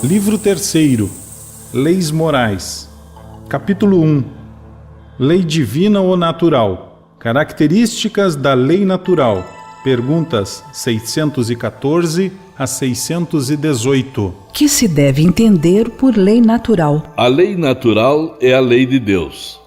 Livro 3º, Leis Morais. Capítulo 1. Lei divina ou natural. Características da lei natural. Perguntas 614 a 618. Que se deve entender por lei natural? A lei natural é a lei de Deus.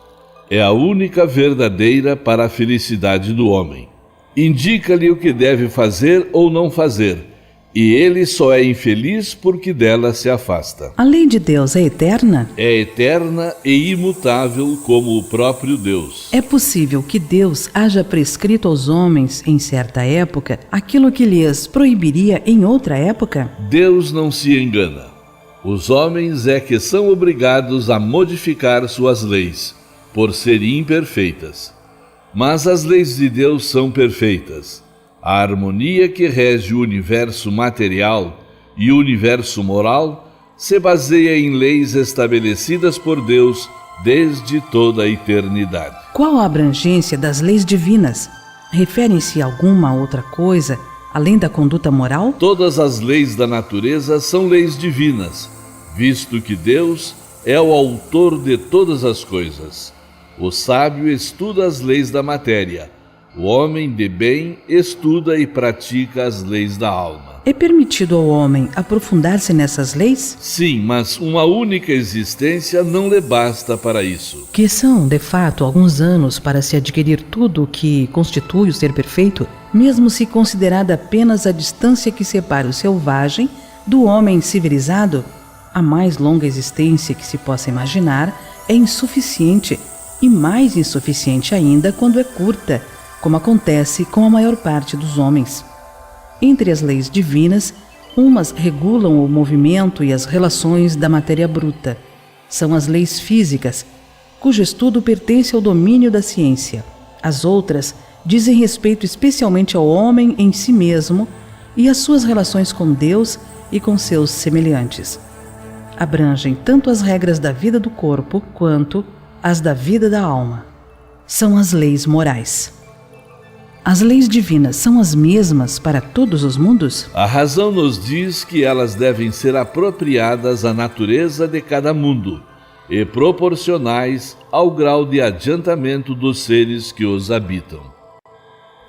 É a única verdadeira para a felicidade do homem. Indica-lhe o que deve fazer ou não fazer, e ele só é infeliz porque dela se afasta. A lei de Deus é eterna? É eterna e imutável como o próprio Deus. É possível que Deus haja prescrito aos homens, em certa época, aquilo que lhes proibiria em outra época? Deus não se engana. Os homens é que são obrigados a modificar suas leis, por serem imperfeitas. Mas as leis de Deus são perfeitas. A harmonia que rege o universo material e o universo moral se baseia em leis estabelecidas por Deus desde toda a eternidade. Qual a abrangência das leis divinas? Referem-se a alguma outra coisa além da conduta moral? Todas as leis da natureza são leis divinas, visto que Deus é o autor de todas as coisas. O sábio estuda as leis da matéria. O homem de bem estuda e pratica as leis da alma. É permitido ao homem aprofundar-se nessas leis? Sim, mas uma única existência não lhe basta para isso. Que são, de fato, alguns anos para se adquirir tudo o que constitui o ser perfeito, mesmo se considerada apenas a distância que separa o selvagem do homem civilizado? A mais longa existência que se possa imaginar é insuficiente, e mais insuficiente ainda quando é curta, como acontece com a maior parte dos homens. Entre as leis divinas, umas regulam o movimento e as relações da matéria bruta. São as leis físicas, cujo estudo pertence ao domínio da ciência. As outras dizem respeito especialmente ao homem em si mesmo e às suas relações com Deus e com seus semelhantes. Abrangem tanto as regras da vida do corpo quanto as da vida da alma. São as leis morais. As leis divinas são as mesmas para todos os mundos? A razão nos diz que elas devem ser apropriadas à natureza de cada mundo e proporcionais ao grau de adiantamento dos seres que os habitam.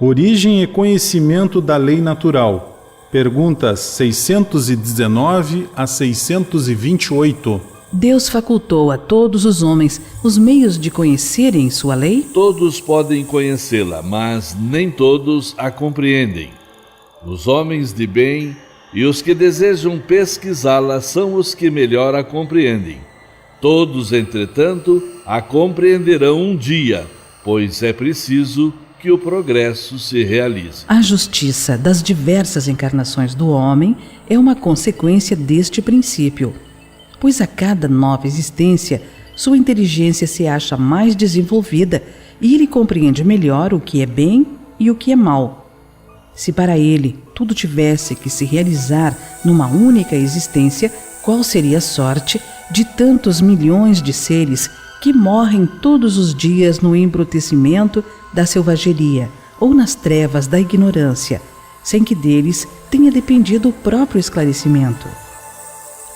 Origem e conhecimento da lei natural. Perguntas 619 a 628. Deus facultou a todos os homens os meios de conhecerem sua lei? Todos podem conhecê-la, mas nem todos a compreendem. Os homens de bem e os que desejam pesquisá-la são os que melhor a compreendem. Todos, entretanto, a compreenderão um dia, pois é preciso que o progresso se realize. A justiça das diversas encarnações do homem é uma consequência deste princípio, pois a cada nova existência, sua inteligência se acha mais desenvolvida e ele compreende melhor o que é bem e o que é mal. Se para ele tudo tivesse que se realizar numa única existência, qual seria a sorte de tantos milhões de seres que morrem todos os dias no embrutecimento da selvageria ou nas trevas da ignorância, sem que deles tenha dependido o próprio esclarecimento?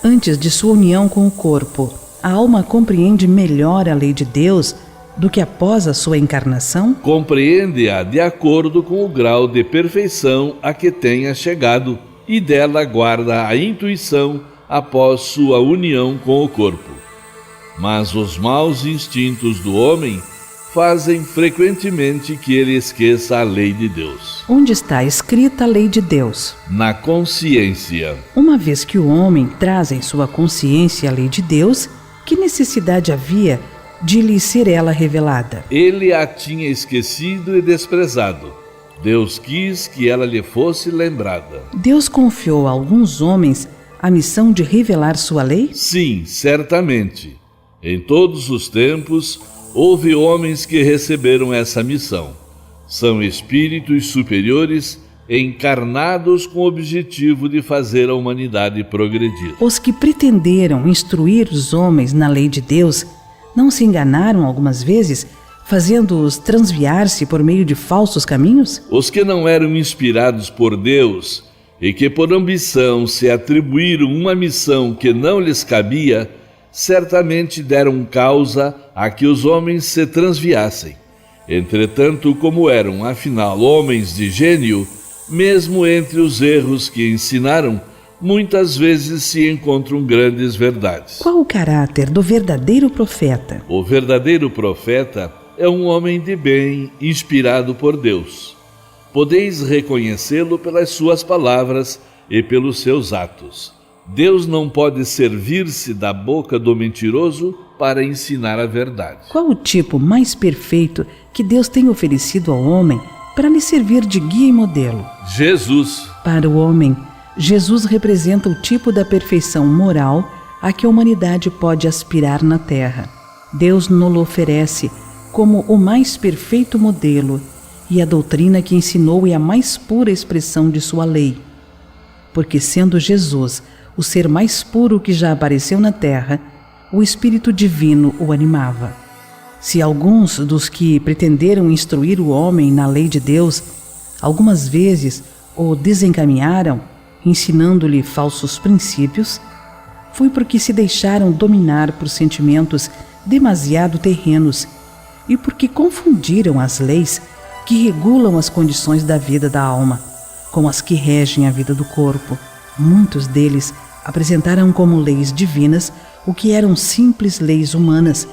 Antes de sua união com o corpo, a alma compreende melhor a lei de Deus do que após a sua encarnação? Compreende-a de acordo com o grau de perfeição a que tenha chegado e dela guarda a intuição após sua união com o corpo. Mas os maus instintos do homem fazem frequentemente que ele esqueça a lei de Deus. Onde está escrita a lei de Deus? Na consciência. Uma vez que o homem traz em sua consciência a lei de Deus, que necessidade havia de lhe ser ela revelada? Ele a tinha esquecido e desprezado. Deus quis que ela lhe fosse lembrada. Deus confiou a alguns homens a missão de revelar sua lei? Sim, certamente. Em todos os tempos, houve homens que receberam essa missão. São espíritos superiores encarnados com o objetivo de fazer a humanidade progredir. Os que pretenderam instruir os homens na lei de Deus não se enganaram algumas vezes, fazendo-os transviar-se por meio de falsos caminhos? Os que não eram inspirados por Deus e que por ambição se atribuíram uma missão que não lhes cabia, certamente deram causa a que os homens se transviassem. Entretanto, como eram, afinal, homens de gênio, mesmo entre os erros que ensinaram, muitas vezes se encontram grandes verdades. Qual o caráter do verdadeiro profeta? O verdadeiro profeta é um homem de bem, inspirado por Deus. Podeis reconhecê-lo pelas suas palavras e pelos seus atos. Deus não pode servir-se da boca do mentiroso para ensinar a verdade. Qual o tipo mais perfeito que Deus tem oferecido ao homem para lhe servir de guia e modelo? Jesus. Para o homem, Jesus representa o tipo da perfeição moral a que a humanidade pode aspirar na Terra. Deus nos oferece como o mais perfeito modelo, e a doutrina que ensinou é a mais pura expressão de sua lei. Porque sendo Jesus o ser mais puro que já apareceu na Terra, o Espírito Divino o animava. Se alguns dos que pretenderam instruir o homem na lei de Deus, algumas vezes o desencaminharam, ensinando-lhe falsos princípios, foi porque se deixaram dominar por sentimentos demasiado terrenos e porque confundiram as leis que regulam as condições da vida da alma com as que regem a vida do corpo. Muitos deles apresentaram como leis divinas o que eram simples leis humanas,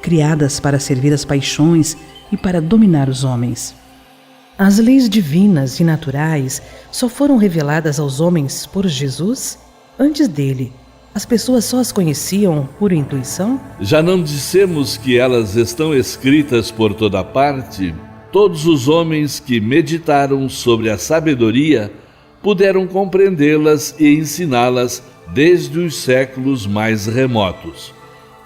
criadas para servir as paixões e para dominar os homens. As leis divinas e naturais só foram reveladas aos homens por Jesus? Antes dele, as pessoas só as conheciam por intuição? Já não dissemos que elas estão escritas por toda parte? Todos os homens que meditaram sobre a sabedoria puderam compreendê-las e ensiná-las desde os séculos mais remotos.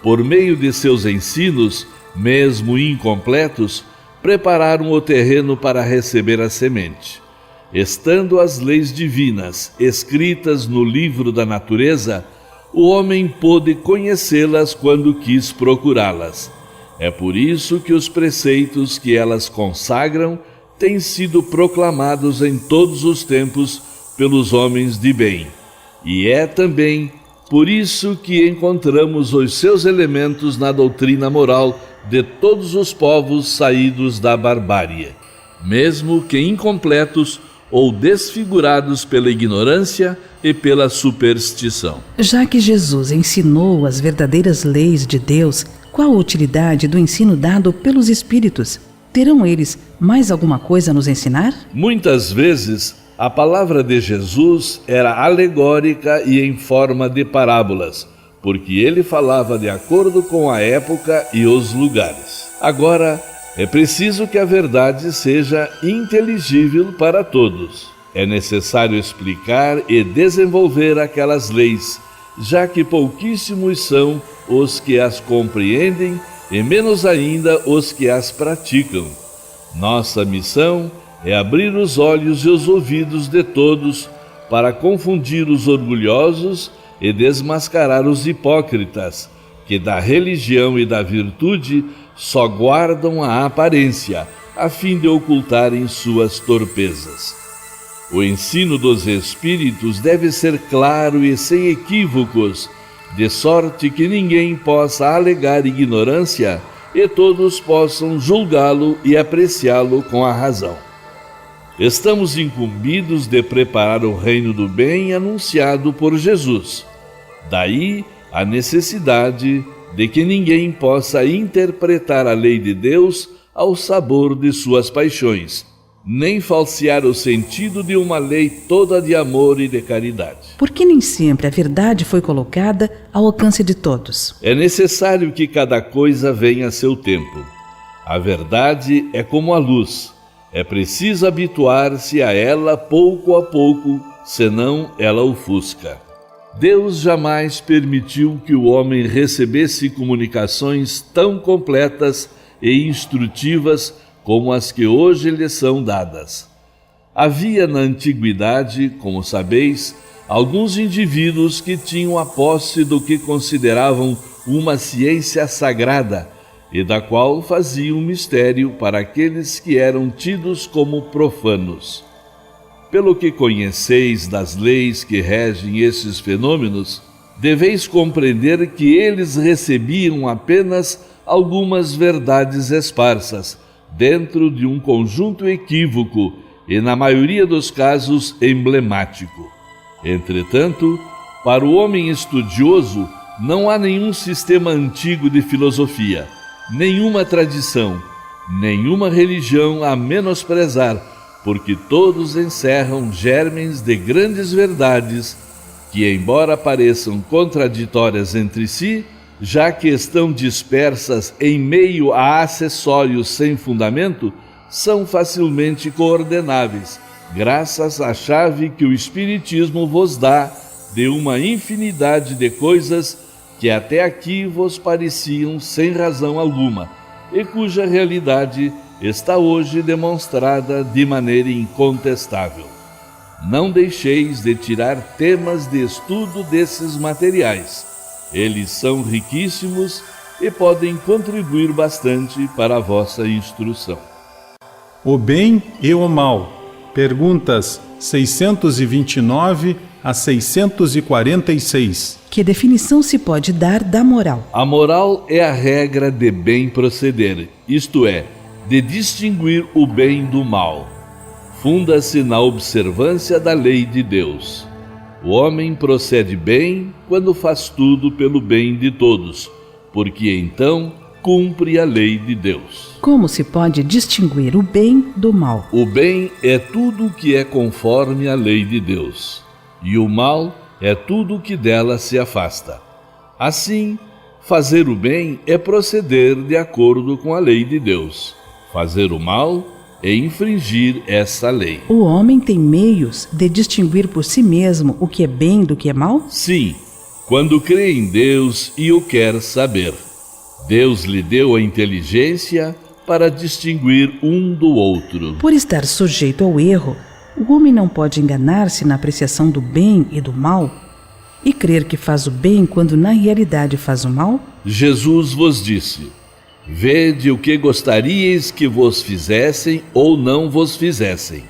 Por meio de seus ensinos, mesmo incompletos, prepararam o terreno para receber a semente. Estando as leis divinas escritas no livro da natureza, o homem pôde conhecê-las quando quis procurá-las. É por isso que os preceitos que elas consagram têm sido proclamados em todos os tempos pelos homens de bem. E é também por isso que encontramos os seus elementos na doutrina moral de todos os povos saídos da barbárie, mesmo que incompletos ou desfigurados pela ignorância e pela superstição. Já que Jesus ensinou as verdadeiras leis de Deus, qual a utilidade do ensino dado pelos Espíritos? Terão eles mais alguma coisa a nos ensinar? Muitas vezes, a palavra de Jesus era alegórica e em forma de parábolas, porque ele falava de acordo com a época e os lugares. Agora, é preciso que a verdade seja inteligível para todos. É necessário explicar e desenvolver aquelas leis, já que pouquíssimos são os que as compreendem e menos ainda os que as praticam. Nossa missão é abrir os olhos e os ouvidos de todos para confundir os orgulhosos e desmascarar os hipócritas, que da religião e da virtude só guardam a aparência, a fim de ocultarem suas torpezas. O ensino dos Espíritos deve ser claro e sem equívocos, de sorte que ninguém possa alegar ignorância e todos possam julgá-lo e apreciá-lo com a razão. Estamos incumbidos de preparar o reino do bem anunciado por Jesus. Daí a necessidade de que ninguém possa interpretar a lei de Deus ao sabor de suas paixões, nem falsear o sentido de uma lei toda de amor e de caridade. Porque nem sempre a verdade foi colocada ao alcance de todos. É necessário que cada coisa venha a seu tempo. A verdade é como a luz. É preciso habituar-se a ela pouco a pouco, senão ela ofusca. Deus jamais permitiu que o homem recebesse comunicações tão completas e instrutivas como as que hoje lhe são dadas. Havia na antiguidade, como sabeis, alguns indivíduos que tinham a posse do que consideravam uma ciência sagrada e da qual faziam mistério para aqueles que eram tidos como profanos. pelo que conheceis das leis que regem esses fenômenos, deveis compreender que eles recebiam apenas algumas verdades esparsas, dentro de um conjunto equívoco e, na maioria dos casos, emblemático. Entretanto, para o homem estudioso, não há nenhum sistema antigo de filosofia, nenhuma tradição, nenhuma religião a menosprezar, porque todos encerram germens de grandes verdades que, embora pareçam contraditórias entre si, já que estão dispersas em meio a acessórios sem fundamento, são facilmente coordenáveis, graças à chave que o Espiritismo vos dá de uma infinidade de coisas que até aqui vos pareciam sem razão alguma, e cuja realidade está hoje demonstrada de maneira incontestável. Não deixeis de tirar temas de estudo desses materiais. Eles são riquíssimos e podem contribuir bastante para a vossa instrução. O bem e o mal. Perguntas 629 a 646. Que definição se pode dar da moral? A moral é a regra de bem proceder, isto é, de distinguir o bem do mal. Funda-se na observância da lei de Deus. O homem procede bem quando faz tudo pelo bem de todos, porque então cumpre a lei de Deus. Como se pode distinguir o bem do mal? O bem é tudo que é conforme à lei de Deus, e o mal é tudo que dela se afasta. Assim, fazer o bem é proceder de acordo com a lei de Deus. Fazer o mal é infringir essa lei. O homem tem meios de distinguir por si mesmo o que é bem do que é mal? Sim, quando crê em Deus e o quer saber. Deus lhe deu a inteligência para distinguir um do outro. Por estar sujeito ao erro, o homem não pode enganar-se na apreciação do bem e do mal e crer que faz o bem quando na realidade faz o mal? Jesus vos disse: vede o que gostaríeis que vos fizessem ou não vos fizessem.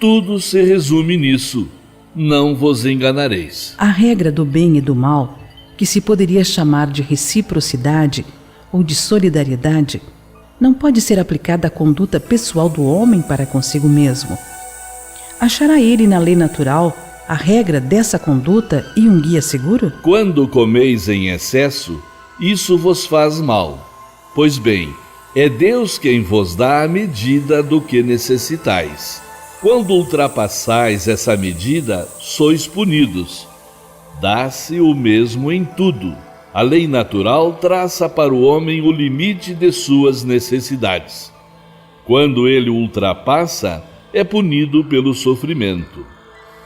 Tudo se resume nisso: não vos enganareis. A regra do bem e do mal, que se poderia chamar de reciprocidade ou de solidariedade, não pode ser aplicada à conduta pessoal do homem para consigo mesmo. Achará ele na lei natural a regra dessa conduta e um guia seguro? Quando comeis em excesso, isso vos faz mal. Pois bem, é Deus quem vos dá a medida do que necessitais. Quando ultrapassais essa medida, sois punidos. Dá-se o mesmo em tudo. A lei natural traça para o homem o limite de suas necessidades. Quando ele ultrapassa, é punido pelo sofrimento.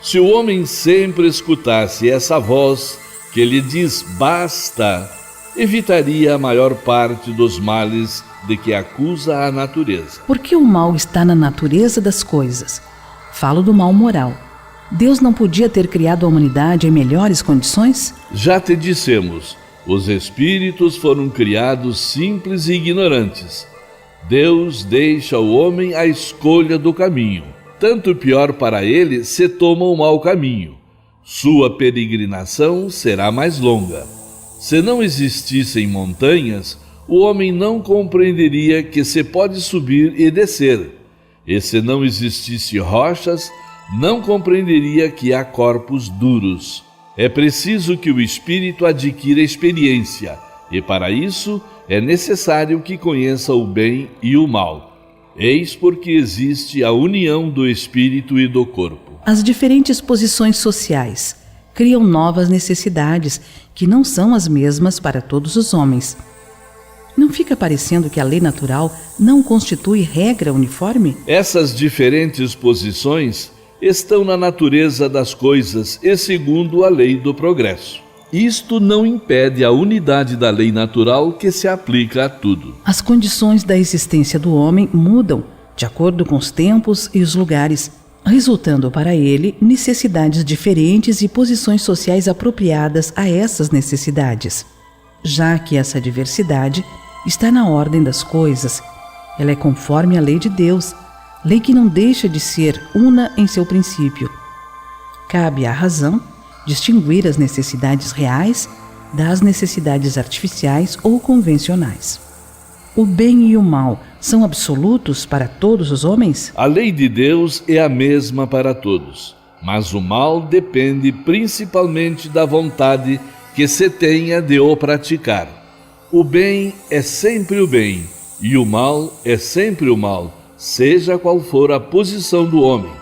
Se o homem sempre escutasse essa voz que lhe diz basta, evitaria a maior parte dos males de que acusa a natureza. Porque o mal está na natureza das coisas. Falo do mal moral. Deus não podia ter criado a humanidade em melhores condições? Já te dissemos, os espíritos foram criados simples e ignorantes. Deus deixa ao homem a escolha do caminho. Tanto pior para ele se toma o mau caminho. Sua peregrinação será mais longa. Se não existissem montanhas, o homem não compreenderia que se pode subir e descer. E se não existisse rochas, não compreenderia que há corpos duros. É preciso que o espírito adquira experiência, e para isso é necessário que conheça o bem e o mal. Eis porque existe a união do espírito e do corpo. As diferentes posições sociais criam novas necessidades que não são as mesmas para todos os homens. Não fica parecendo que a lei natural não constitui regra uniforme? Essas diferentes posições estão na natureza das coisas e segundo a lei do progresso. Isto não impede a unidade da lei natural que se aplica a tudo. As condições da existência do homem mudam de acordo com os tempos e os lugares, resultando para ele necessidades diferentes e posições sociais apropriadas a essas necessidades. Já que essa diversidade está na ordem das coisas, ela é conforme a lei de Deus, lei que não deixa de ser una em seu princípio. Cabe à razão distinguir as necessidades reais das necessidades artificiais ou convencionais. O bem e o mal são absolutos para todos os homens? A lei de Deus é a mesma para todos, mas o mal depende principalmente da vontade que se tenha de o praticar. O bem é sempre o bem, e o mal é sempre o mal, seja qual for a posição do homem.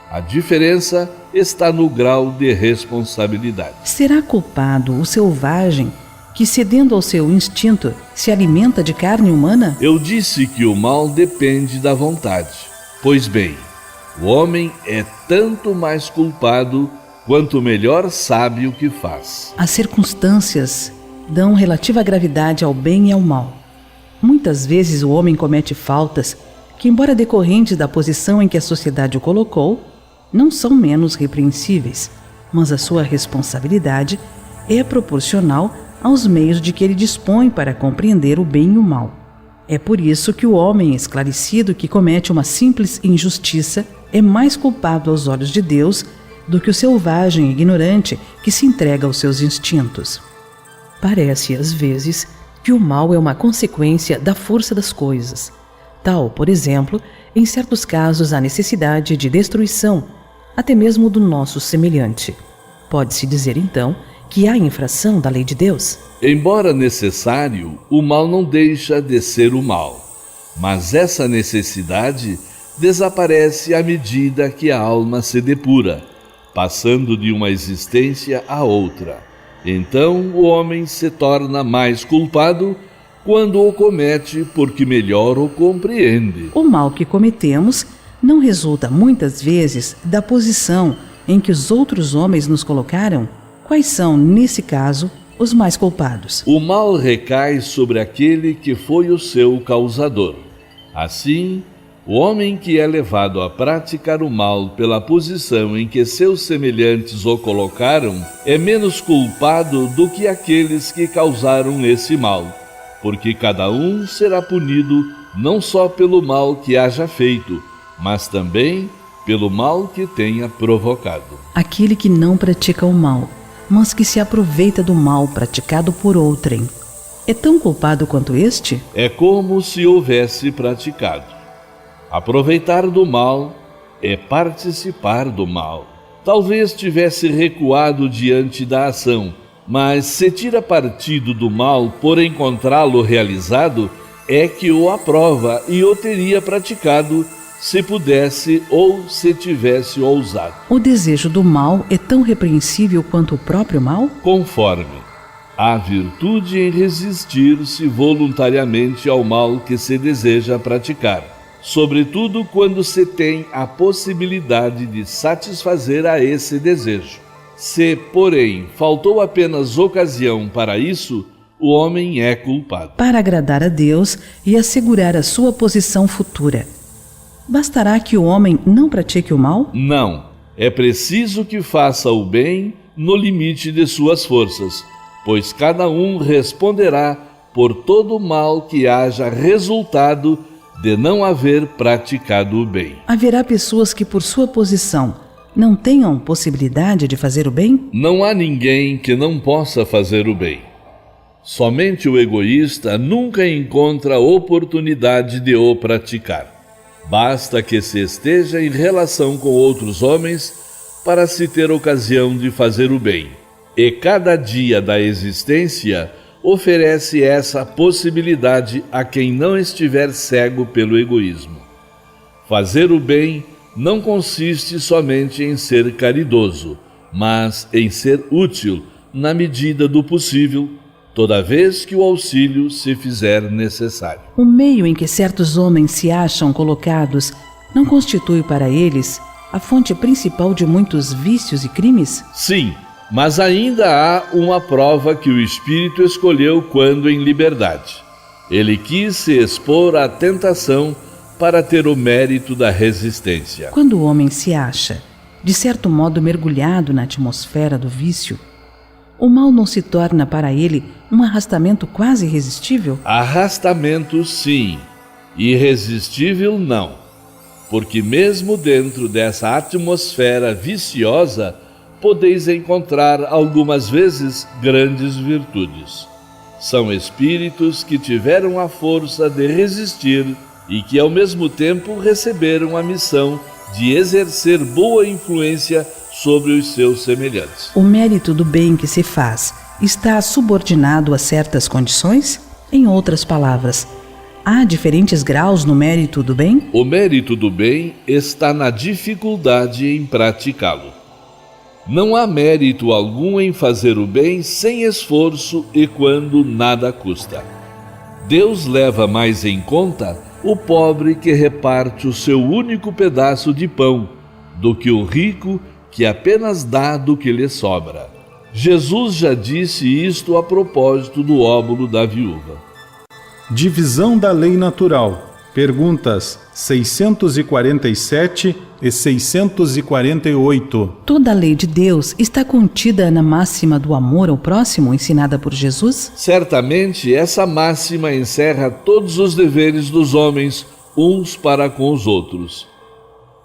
A diferença está no grau de responsabilidade. Será culpado o selvagem que, cedendo ao seu instinto, se alimenta de carne humana? Eu disse que o mal depende da vontade. Pois bem, o homem é tanto mais culpado quanto melhor sabe o que faz. As circunstâncias dão relativa gravidade ao bem e ao mal. Muitas vezes o homem comete faltas que, embora decorrentes da posição em que a sociedade o colocou, não são menos repreensíveis, mas a sua responsabilidade é proporcional aos meios de que ele dispõe para compreender o bem e o mal. É por isso que o homem esclarecido que comete uma simples injustiça é mais culpado aos olhos de Deus do que o selvagem ignorante que se entrega aos seus instintos. Parece, às vezes, que o mal é uma consequência da força das coisas. Tal, por exemplo, em certos casos, a necessidade de destruição, até mesmo do nosso semelhante. Pode-se dizer, então, que há infração da lei de Deus? Embora necessário, o mal não deixa de ser o mal. Mas essa necessidade desaparece à medida que a alma se depura, passando de uma existência a outra. Então o homem se torna mais culpado quando o comete porque melhor o compreende. O mal que cometemos não resulta muitas vezes da posição em que os outros homens nos colocaram? Quais são, nesse caso, os mais culpados? O mal recai sobre aquele que foi o seu causador. Assim, o homem que é levado a praticar o mal pela posição em que seus semelhantes o colocaram é menos culpado do que aqueles que causaram esse mal, porque cada um será punido não só pelo mal que haja feito, mas também pelo mal que tenha provocado. Aquele que não pratica o mal, mas que se aproveita do mal praticado por outrem, é tão culpado quanto este? É como se houvesse praticado. Aproveitar do mal é participar do mal. Talvez tivesse recuado diante da ação, mas se tira partido do mal por encontrá-lo realizado, é que o aprova e o teria praticado se pudesse ou se tivesse ousado. O desejo do mal é tão repreensível quanto o próprio mal? Conforme. Há virtude em resistir-se voluntariamente ao mal que se deseja praticar, sobretudo quando se tem a possibilidade de satisfazer a esse desejo. Se, porém, faltou apenas ocasião para isso, o homem é culpado. Para agradar a Deus e assegurar a sua posição futura, bastará que o homem não pratique o mal? Não. É preciso que faça o bem no limite de suas forças, pois cada um responderá por todo o mal que haja resultado de não haver praticado o bem. Haverá pessoas que, por sua posição, não tenham possibilidade de fazer o bem? Não há ninguém que não possa fazer o bem. Somente o egoísta nunca encontra oportunidade de o praticar. Basta que se esteja em relação com outros homens para se ter ocasião de fazer o bem. E cada dia da existência oferece essa possibilidade a quem não estiver cego pelo egoísmo. Fazer o bem não consiste somente em ser caridoso, mas em ser útil na medida do possível, toda vez que o auxílio se fizer necessário. O meio em que certos homens se acham colocados não constitui para eles a fonte principal de muitos vícios e crimes? Sim, mas ainda há uma prova que o Espírito escolheu quando em liberdade. Ele quis se expor à tentação para ter o mérito da resistência. Quando o homem se acha, de certo modo, mergulhado na atmosfera do vício, o mal não se torna para ele um arrastamento quase irresistível? Arrastamento, sim. Irresistível, não. porque mesmo dentro dessa atmosfera viciosa, podeis encontrar algumas vezes grandes virtudes. São espíritos que tiveram a força de resistir e que ao mesmo tempo receberam a missão de exercer boa influência sobre os seus semelhantes. O mérito do bem que se faz está subordinado a certas condições? Em outras palavras, há diferentes graus no mérito do bem? O mérito do bem está na dificuldade em praticá-lo. Não há mérito algum em fazer o bem sem esforço e quando nada custa. Deus leva mais em conta o pobre que reparte o seu único pedaço de pão do que o rico que apenas dá do que lhe sobra. Jesus já disse isto a propósito do óbolo da viúva. Divisão da lei natural. Perguntas 647 e 648. Toda a lei de Deus está contida na máxima do amor ao próximo ensinada por Jesus? Certamente essa máxima encerra todos os deveres dos homens uns para com os outros.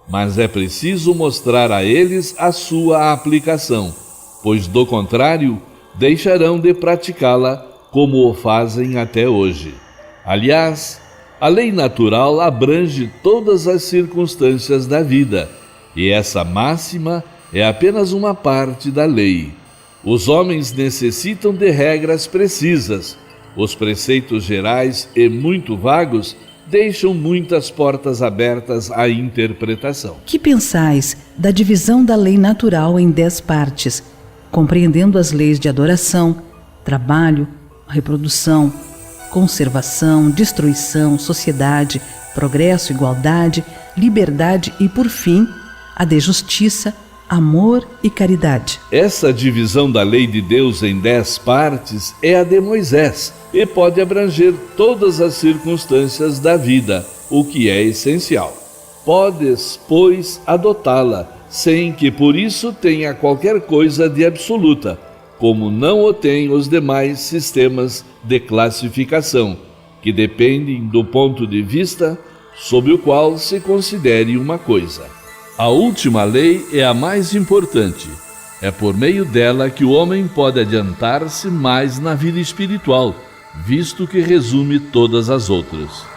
Mas é preciso mostrar a eles a sua aplicação, pois do contrário, deixarão de praticá-la como o fazem até hoje. Aliás, a lei natural abrange todas as circunstâncias da vida, e essa máxima é apenas uma parte da lei. Os homens necessitam de regras precisas. Os preceitos gerais e muito vagos deixam muitas portas abertas à interpretação. Que pensais da divisão da lei natural em 10 partes, compreendendo as leis de adoração, trabalho, reprodução, conservação, destruição, sociedade, progresso, igualdade, liberdade e, por fim, a de justiça, amor e caridade? Essa divisão da lei de Deus em 10 partes é a de Moisés e pode abranger todas as circunstâncias da vida, o que é essencial. Podes, pois, adotá-la, sem que por isso tenha qualquer coisa de absoluta, como não o têm os demais sistemas de classificação, que dependem do ponto de vista sob o qual se considere uma coisa. A última lei é a mais importante. É por meio dela que o homem pode adiantar-se mais na vida espiritual, visto que resume todas as outras.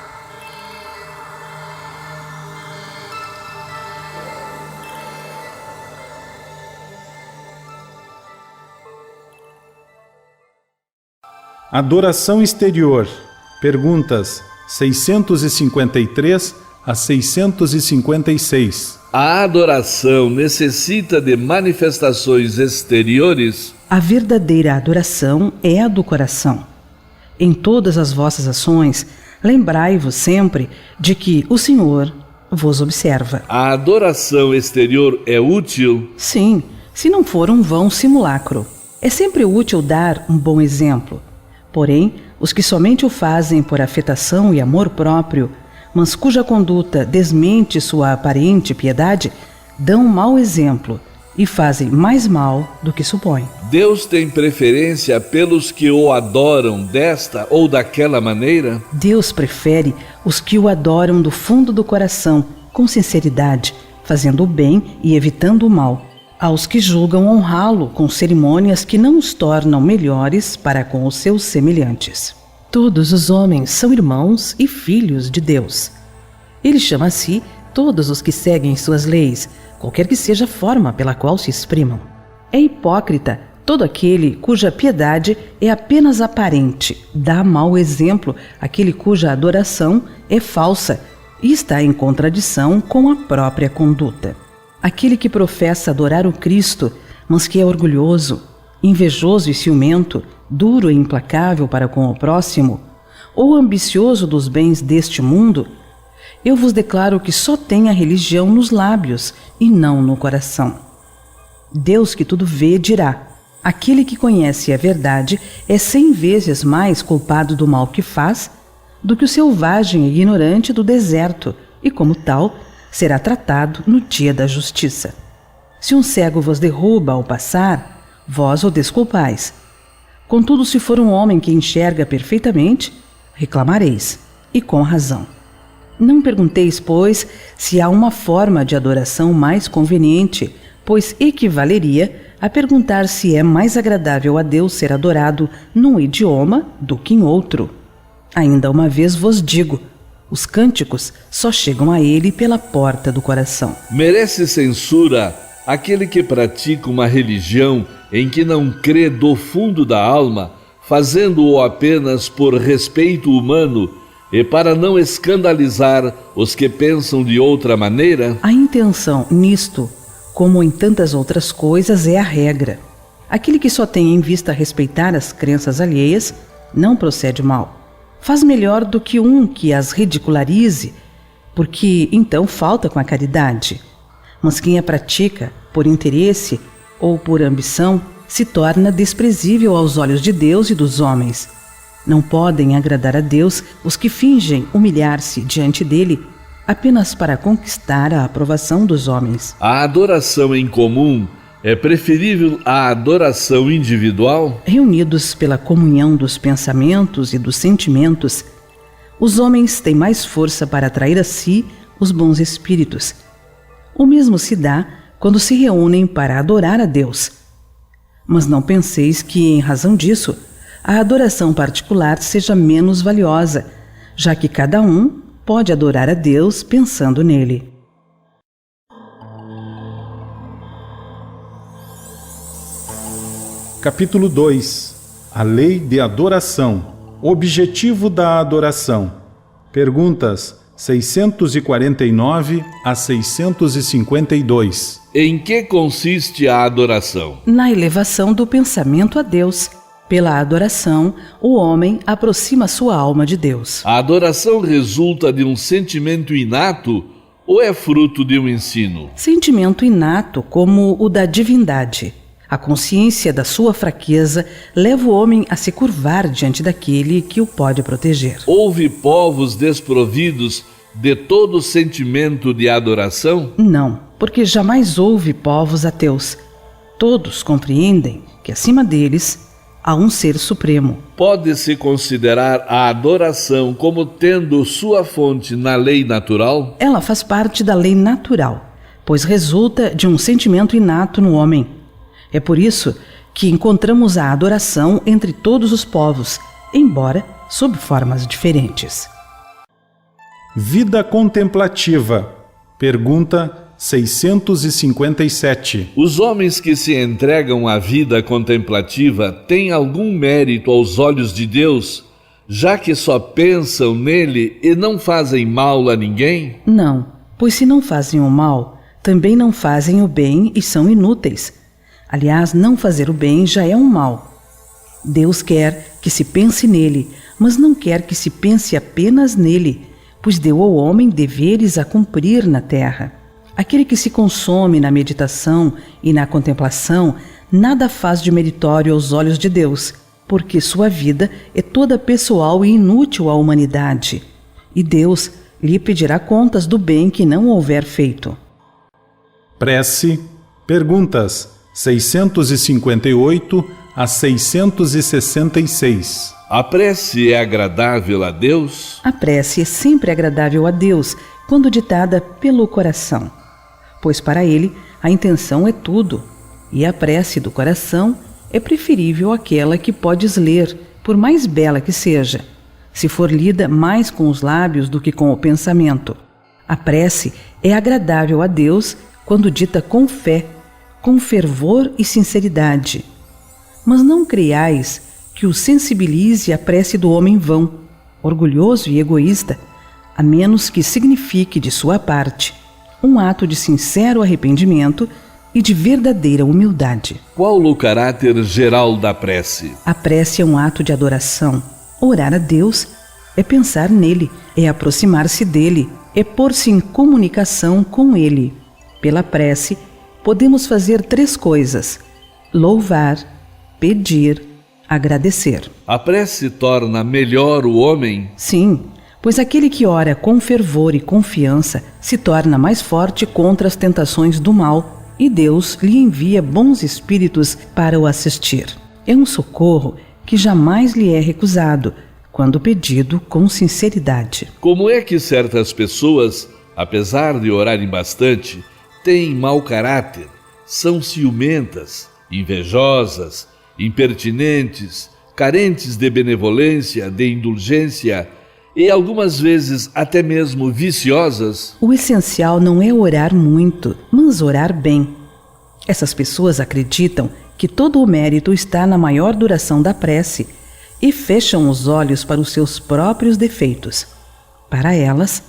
Adoração exterior. Perguntas 653 a 656. A adoração necessita de manifestações exteriores? A verdadeira adoração é a do coração. Em todas as vossas ações, lembrai-vos sempre de que o Senhor vos observa. A adoração exterior é útil? Sim, se não for um vão simulacro. É sempre útil dar um bom exemplo. Porém, os que somente o fazem por afetação e amor próprio, mas cuja conduta desmente sua aparente piedade, dão mau exemplo e fazem mais mal do que supõem. Deus tem preferência pelos que o adoram desta ou daquela maneira? Deus prefere os que o adoram do fundo do coração, com sinceridade, fazendo o bem e evitando o mal, aos que julgam honrá-lo com cerimônias que não os tornam melhores para com os seus semelhantes. Todos os homens são irmãos e filhos de Deus. Ele chama a si todos os que seguem suas leis, qualquer que seja a forma pela qual se exprimam. É hipócrita todo aquele cuja piedade é apenas aparente, dá mau exemplo aquele cuja adoração é falsa e está em contradição com a própria conduta. Aquele que professa adorar o Cristo, mas que é orgulhoso, invejoso e ciumento, duro e implacável para com o próximo, ou ambicioso dos bens deste mundo, eu vos declaro que só tem a religião nos lábios e não no coração. Deus que tudo vê dirá: aquele que conhece a verdade é 100 vezes mais culpado do mal que faz do que o selvagem e ignorante do deserto, e como tal, será tratado no dia da justiça. Se um cego vos derruba ao passar, vós o desculpais. Contudo, se for um homem que enxerga perfeitamente, reclamareis, e com razão. Não pergunteis, pois, se há uma forma de adoração mais conveniente, pois equivaleria a perguntar se é mais agradável a Deus ser adorado num idioma do que em outro. Ainda uma vez vos digo, os cânticos só chegam a ele pela porta do coração. Merece censura aquele que pratica uma religião em que não crê do fundo da alma, fazendo-o apenas por respeito humano e para não escandalizar os que pensam de outra maneira? A intenção nisto, como em tantas outras coisas, é a regra. Aquele que só tem em vista respeitar as crenças alheias não procede mal. Faz melhor do que um que as ridicularize, porque então falta com a caridade. Mas quem a pratica por interesse ou por ambição se torna desprezível aos olhos de Deus e dos homens. Não podem agradar a Deus os que fingem humilhar-se diante dele apenas para conquistar a aprovação dos homens. A adoração em comum é preferível à adoração individual? Reunidos pela comunhão dos pensamentos e dos sentimentos, os homens têm mais força para atrair a si os bons espíritos. O mesmo se dá quando se reúnem para adorar a Deus. Mas não penseis que, em razão disso, a adoração particular seja menos valiosa, já que cada um pode adorar a Deus pensando nele. Capítulo 2. A lei de adoração. Objetivo da adoração. Perguntas 649 a 652. Em que consiste a adoração? Na elevação do pensamento a Deus. Pela adoração, o homem aproxima sua alma de Deus. A adoração resulta de um sentimento inato ou é fruto de um ensino? Sentimento inato como o da divindade. A consciência da sua fraqueza leva o homem a se curvar diante daquele que o pode proteger. Houve povos desprovidos de todo sentimento de adoração? Não, porque jamais houve povos ateus. Todos compreendem que acima deles há um ser supremo. Pode-se considerar a adoração como tendo sua fonte na lei natural? Ela faz parte da lei natural, pois resulta de um sentimento inato no homem. É por isso que encontramos a adoração entre todos os povos, embora sob formas diferentes. Vida contemplativa. Pergunta 657. Os homens que se entregam à vida contemplativa têm algum mérito aos olhos de Deus, já que só pensam nele e não fazem mal a ninguém? Não, pois se não fazem o mal, também não fazem o bem e são inúteis. Aliás, não fazer o bem já é um mal. Deus quer que se pense nele, mas não quer que se pense apenas nele, pois deu ao homem deveres a cumprir na terra. Aquele que se consome na meditação e na contemplação nada faz de meritório aos olhos de Deus, porque sua vida é toda pessoal e inútil à humanidade, e Deus lhe pedirá contas do bem que não houver feito. Prece. Perguntas 658 a 666. A prece é agradável a Deus? A prece é sempre agradável a Deus quando ditada pelo coração, pois para ele a intenção é tudo, e a prece do coração é preferível àquela que podes ler, por mais bela que seja, se for lida mais com os lábios do que com o pensamento. A prece é agradável a Deus quando dita com fé, com fervor e sinceridade. Mas não creiais que o sensibilize a prece do homem vão, orgulhoso e egoísta, a menos que signifique de sua parte um ato de sincero arrependimento e de verdadeira humildade. Qual o caráter geral da prece? A prece é um ato de adoração. Orar a Deus é pensar nele, é aproximar-se dele, é pôr-se em comunicação com ele. Pela prece, podemos fazer 3 coisas: louvar, pedir, agradecer. A prece torna melhor o homem? Sim, pois aquele que ora com fervor e confiança se torna mais forte contra as tentações do mal, e Deus lhe envia bons espíritos para o assistir. É um socorro que jamais lhe é recusado, quando pedido com sinceridade. Como é que certas pessoas, apesar de orarem bastante, têm mau caráter, são ciumentas, invejosas, impertinentes, carentes de benevolência, de indulgência e algumas vezes até mesmo viciosas? O essencial não é orar muito, mas orar bem. Essas pessoas acreditam que todo o mérito está na maior duração da prece e fecham os olhos para os seus próprios defeitos. Para elas,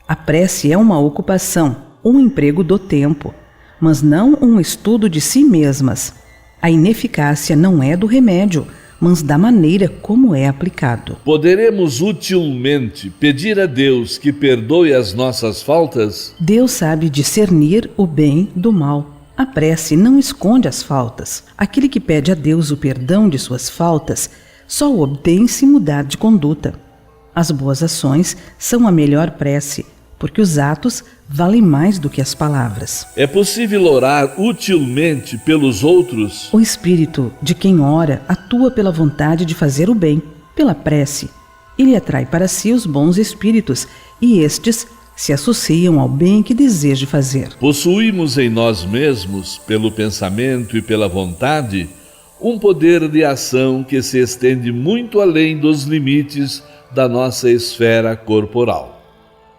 a prece é uma ocupação, um emprego do tempo, mas não um estudo de si mesmas. A ineficácia não é do remédio, mas da maneira como é aplicado. Poderemos utilmente pedir a Deus que perdoe as nossas faltas? Deus sabe discernir o bem do mal. A prece não esconde as faltas. Aquele que pede a Deus o perdão de suas faltas só o obtém se mudar de conduta. As boas ações são a melhor prece, porque os atos valem mais do que as palavras. É possível orar utilmente pelos outros? O espírito de quem ora atua pela vontade de fazer o bem, pela prece. Ele atrai para si os bons espíritos e estes se associam ao bem que deseja fazer. Possuímos em nós mesmos, pelo pensamento e pela vontade, um poder de ação que se estende muito além dos limites da nossa esfera corporal.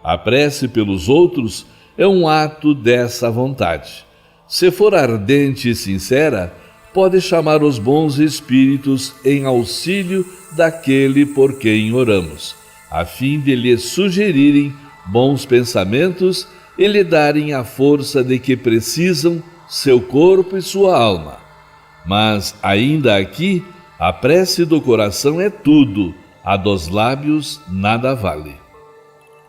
A prece pelos outros é um ato dessa vontade. Se for ardente e sincera, pode chamar os bons espíritos em auxílio daquele por quem oramos, a fim de lhe sugerirem bons pensamentos e lhe darem a força de que precisam seu corpo e sua alma. Mas, ainda aqui, a prece do coração é tudo, a dos lábios nada vale.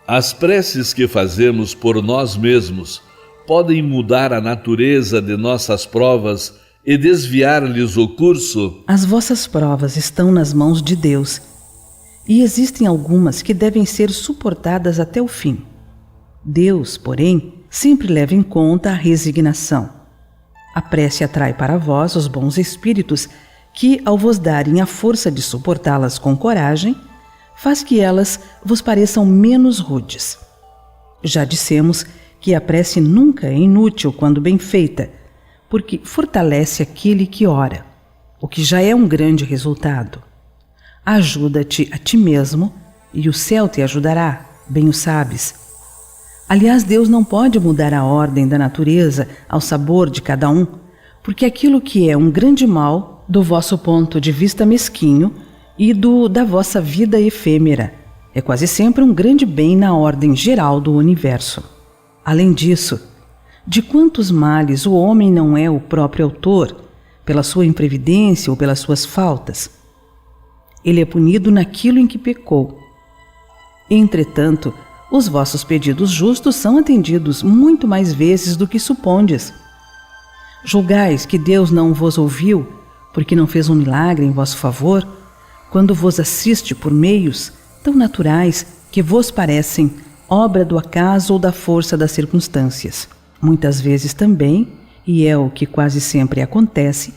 As preces que fazemos por nós mesmos podem mudar a natureza de nossas provas e desviar-lhes o curso? As vossas provas estão nas mãos de Deus, e existem algumas que devem ser suportadas até o fim. Deus, porém, sempre leva em conta a resignação. A prece atrai para vós os bons espíritos que, ao vos darem a força de suportá-las com coragem, faz que elas vos pareçam menos rudes. Já dissemos que a prece nunca é inútil quando bem feita, porque fortalece aquele que ora, o que já é um grande resultado. Ajuda-te a ti mesmo e o céu te ajudará, bem o sabes. Aliás, Deus não pode mudar a ordem da natureza ao sabor de cada um, porque aquilo que é um grande mal, do vosso ponto de vista mesquinho e da vossa vida efêmera, é quase sempre um grande bem na ordem geral do universo. Além disso, de quantos males o homem não é o próprio autor, pela sua imprevidência ou pelas suas faltas? Ele é punido naquilo em que pecou. Entretanto, os vossos pedidos justos são atendidos muito mais vezes do que supondes. Julgais que Deus não vos ouviu, porque não fez um milagre em vosso favor, quando vos assiste por meios tão naturais que vos parecem obra do acaso ou da força das circunstâncias. Muitas vezes também, e é o que quase sempre acontece,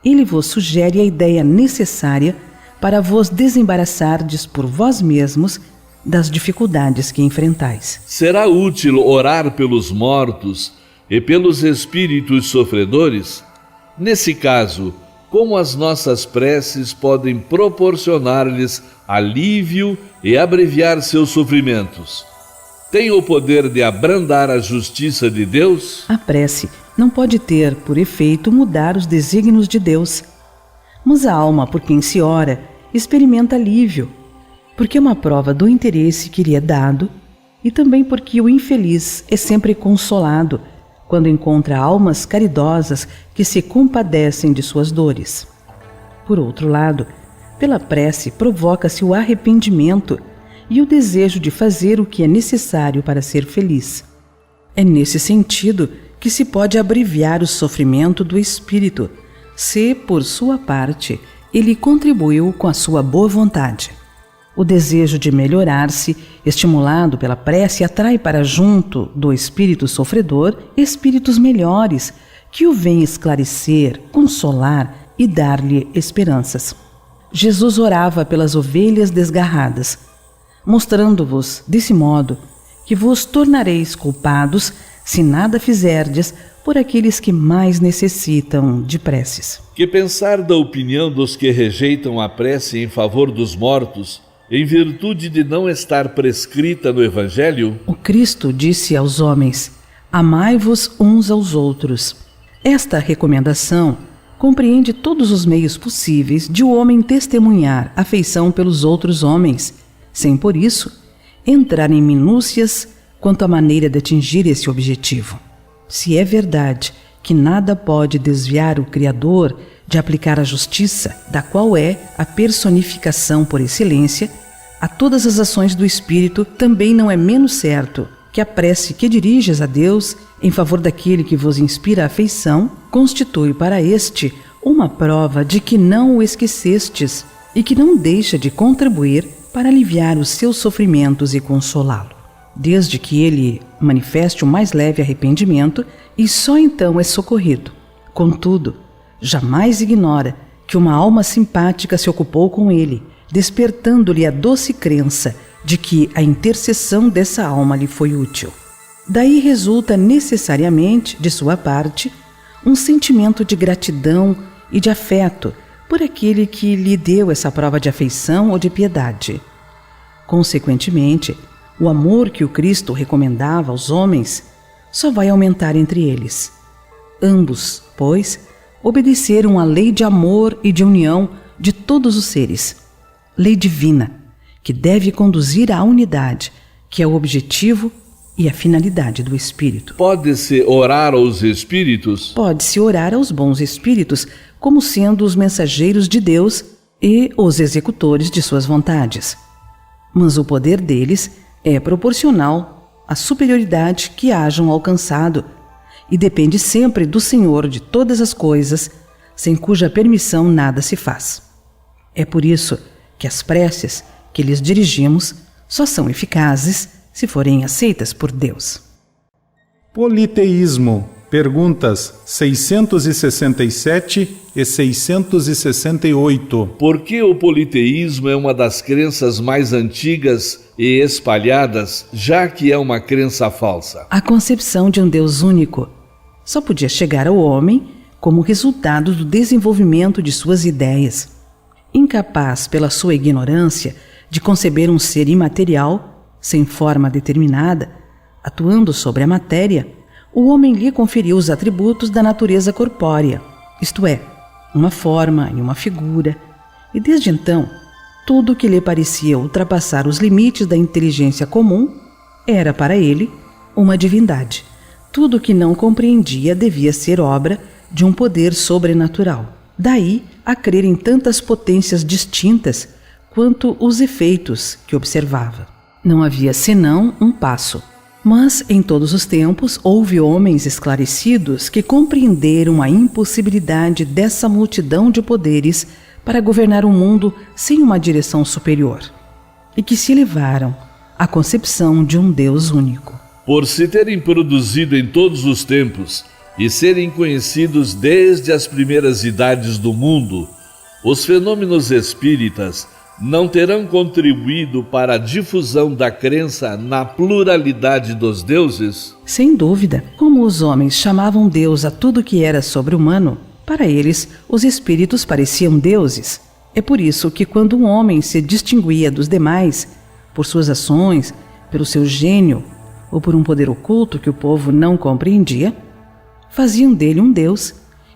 ele vos sugere a ideia necessária para vos desembaraçardes por vós mesmos das dificuldades que enfrentais. Será útil orar pelos mortos e pelos espíritos sofredores? Nesse caso, como as nossas preces podem proporcionar-lhes alívio e abreviar seus sofrimentos? Tem o poder de abrandar a justiça de Deus? A prece não pode ter por efeito mudar os desígnios de Deus, mas a alma por quem se ora experimenta alívio, porque é uma prova do interesse que lhe é dado e também porque o infeliz é sempre consolado quando encontra almas caridosas que se compadecem de suas dores. Por outro lado, pela prece provoca-se o arrependimento e o desejo de fazer o que é necessário para ser feliz. É nesse sentido que se pode abreviar o sofrimento do espírito, se, por sua parte, ele contribuiu com a sua boa vontade. O desejo de melhorar-se, estimulado pela prece, atrai para junto do espírito sofredor espíritos melhores, que o vêm esclarecer, consolar e dar-lhe esperanças. Jesus orava pelas ovelhas desgarradas, mostrando-vos, desse modo, que vos tornareis culpados se nada fizerdes por aqueles que mais necessitam de preces. Que pensar da opinião dos que rejeitam a prece em favor dos mortos, em virtude de não estar prescrita no Evangelho? O Cristo disse aos homens: amai-vos uns aos outros. Esta recomendação compreende todos os meios possíveis de o homem testemunhar afeição pelos outros homens, sem, por isso, entrar em minúcias quanto à maneira de atingir esse objetivo. Se é verdade que nada pode desviar o Criador de aplicar a justiça, da qual é a personificação por excelência, a todas as ações do Espírito, também não é menos certo que a prece que diriges a Deus em favor daquele que vos inspira afeição constitui para este uma prova de que não o esquecestes e que não deixa de contribuir para aliviar os seus sofrimentos e consolá-lo, desde que ele manifeste o mais leve arrependimento, e só então é socorrido. Contudo, jamais ignora que uma alma simpática se ocupou com ele, despertando-lhe a doce crença de que a intercessão dessa alma lhe foi útil. Daí resulta necessariamente, de sua parte, um sentimento de gratidão e de afeto por aquele que lhe deu essa prova de afeição ou de piedade. Consequentemente, o amor que o Cristo recomendava aos homens só vai aumentar entre eles. Ambos, pois, obedeceram à lei de amor e de união de todos os seres, lei divina, que deve conduzir à unidade, que é o objetivo e a finalidade do Espírito. Pode-se orar aos Espíritos? Pode-se orar aos bons Espíritos como sendo os mensageiros de Deus e os executores de suas vontades. Mas o poder deles é proporcional à superioridade que hajam alcançado e depende sempre do Senhor de todas as coisas, sem cuja permissão nada se faz. É por isso que as preces que lhes dirigimos só são eficazes se forem aceitas por Deus. Politeísmo. Perguntas 667 e 668. Por que o politeísmo é uma das crenças mais antigas e espalhadas, já que é uma crença falsa? A concepção de um Deus único só podia chegar ao homem como resultado do desenvolvimento de suas ideias. Incapaz, pela sua ignorância, de conceber um ser imaterial, sem forma determinada, atuando sobre a matéria, o homem lhe conferiu os atributos da natureza corpórea, isto é, uma forma e uma figura, e desde então, tudo o que lhe parecia ultrapassar os limites da inteligência comum era para ele uma divindade. Tudo o que não compreendia devia ser obra de um poder sobrenatural. Daí a crer em tantas potências distintas quanto os efeitos que observava. Não havia senão um passo. Mas, em todos os tempos, houve homens esclarecidos que compreenderam a impossibilidade dessa multidão de poderes para governar o mundo sem uma direção superior, e que se elevaram à concepção de um Deus único. Por se terem produzido em todos os tempos e serem conhecidos desde as primeiras idades do mundo, os fenômenos espíritas não terão contribuído para a difusão da crença na pluralidade dos deuses? Sem dúvida, como os homens chamavam Deus a tudo que era sobre-humano, para eles os espíritos pareciam deuses. É por isso que quando um homem se distinguia dos demais, por suas ações, pelo seu gênio ou por um poder oculto que o povo não compreendia, faziam dele um deus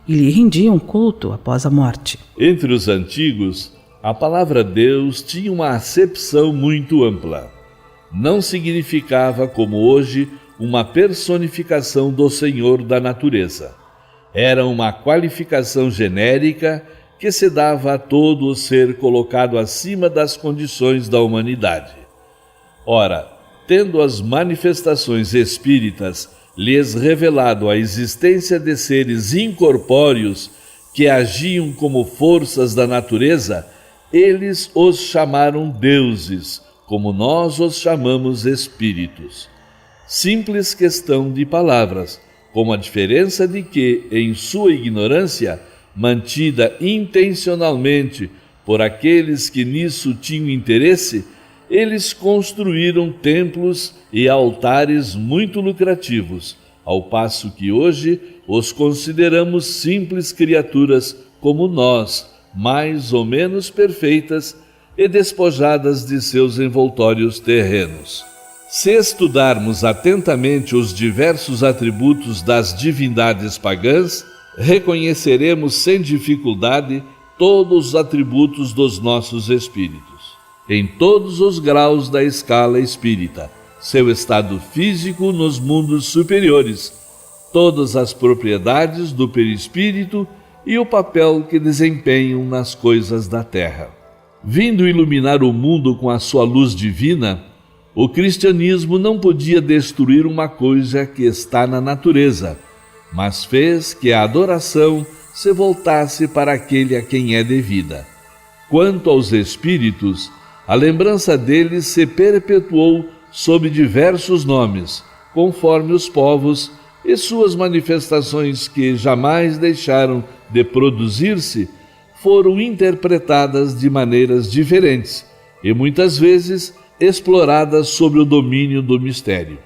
e lhe rendiam culto após a morte. Entre os antigos, a palavra Deus tinha uma acepção muito ampla. Não significava, como hoje, uma personificação do Senhor da natureza. Era uma qualificação genérica que se dava a todo o ser colocado acima das condições da humanidade. Ora, tendo as manifestações espíritas lhes revelado a existência de seres incorpóreos que agiam como forças da natureza, eles os chamaram deuses, como nós os chamamos espíritos. Simples questão de palavras, com a diferença de que, em sua ignorância, mantida intencionalmente por aqueles que nisso tinham interesse, eles construíram templos e altares muito lucrativos, ao passo que hoje os consideramos simples criaturas como nós, mais ou menos perfeitas e despojadas de seus envoltórios terrenos. Se estudarmos atentamente os diversos atributos das divindades pagãs, reconheceremos sem dificuldade todos os atributos dos nossos espíritos, em todos os graus da escala espírita, seu estado físico nos mundos superiores, todas as propriedades do perispírito e o papel que desempenham nas coisas da terra. Vindo iluminar o mundo com a sua luz divina, o cristianismo não podia destruir uma coisa que está na natureza, mas fez que a adoração se voltasse para aquele a quem é devida. Quanto aos espíritos, a lembrança deles se perpetuou sob diversos nomes, conforme os povos e suas manifestações que jamais deixaram de produzir-se, foram interpretadas de maneiras diferentes e muitas vezes exploradas sob o domínio do mistério.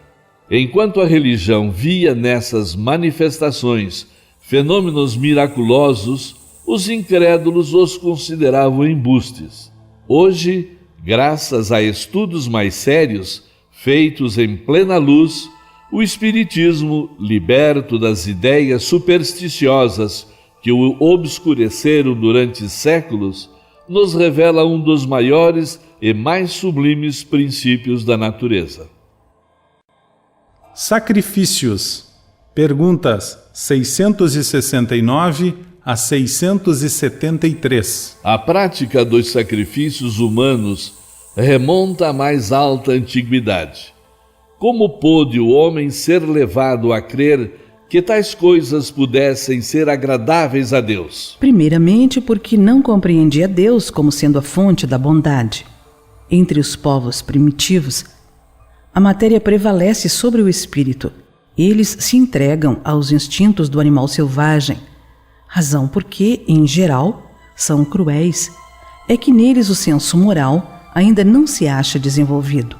Enquanto a religião via nessas manifestações fenômenos miraculosos, os incrédulos os consideravam embustes. Hoje, graças a estudos mais sérios, feitos em plena luz, o Espiritismo, liberto das ideias supersticiosas que o obscureceram durante séculos, nos revela um dos maiores e mais sublimes princípios da natureza. Sacrifícios. Perguntas 669 a 673. A prática dos sacrifícios humanos remonta à mais alta antiguidade. Como pôde o homem ser levado a crer que tais coisas pudessem ser agradáveis a Deus? Primeiramente, porque não compreendia Deus como sendo a fonte da bondade. Entre os povos primitivos, a matéria prevalece sobre o espírito. Eles se entregam aos instintos do animal selvagem, razão porque, em geral, são cruéis. É que neles o senso moral ainda não se acha desenvolvido.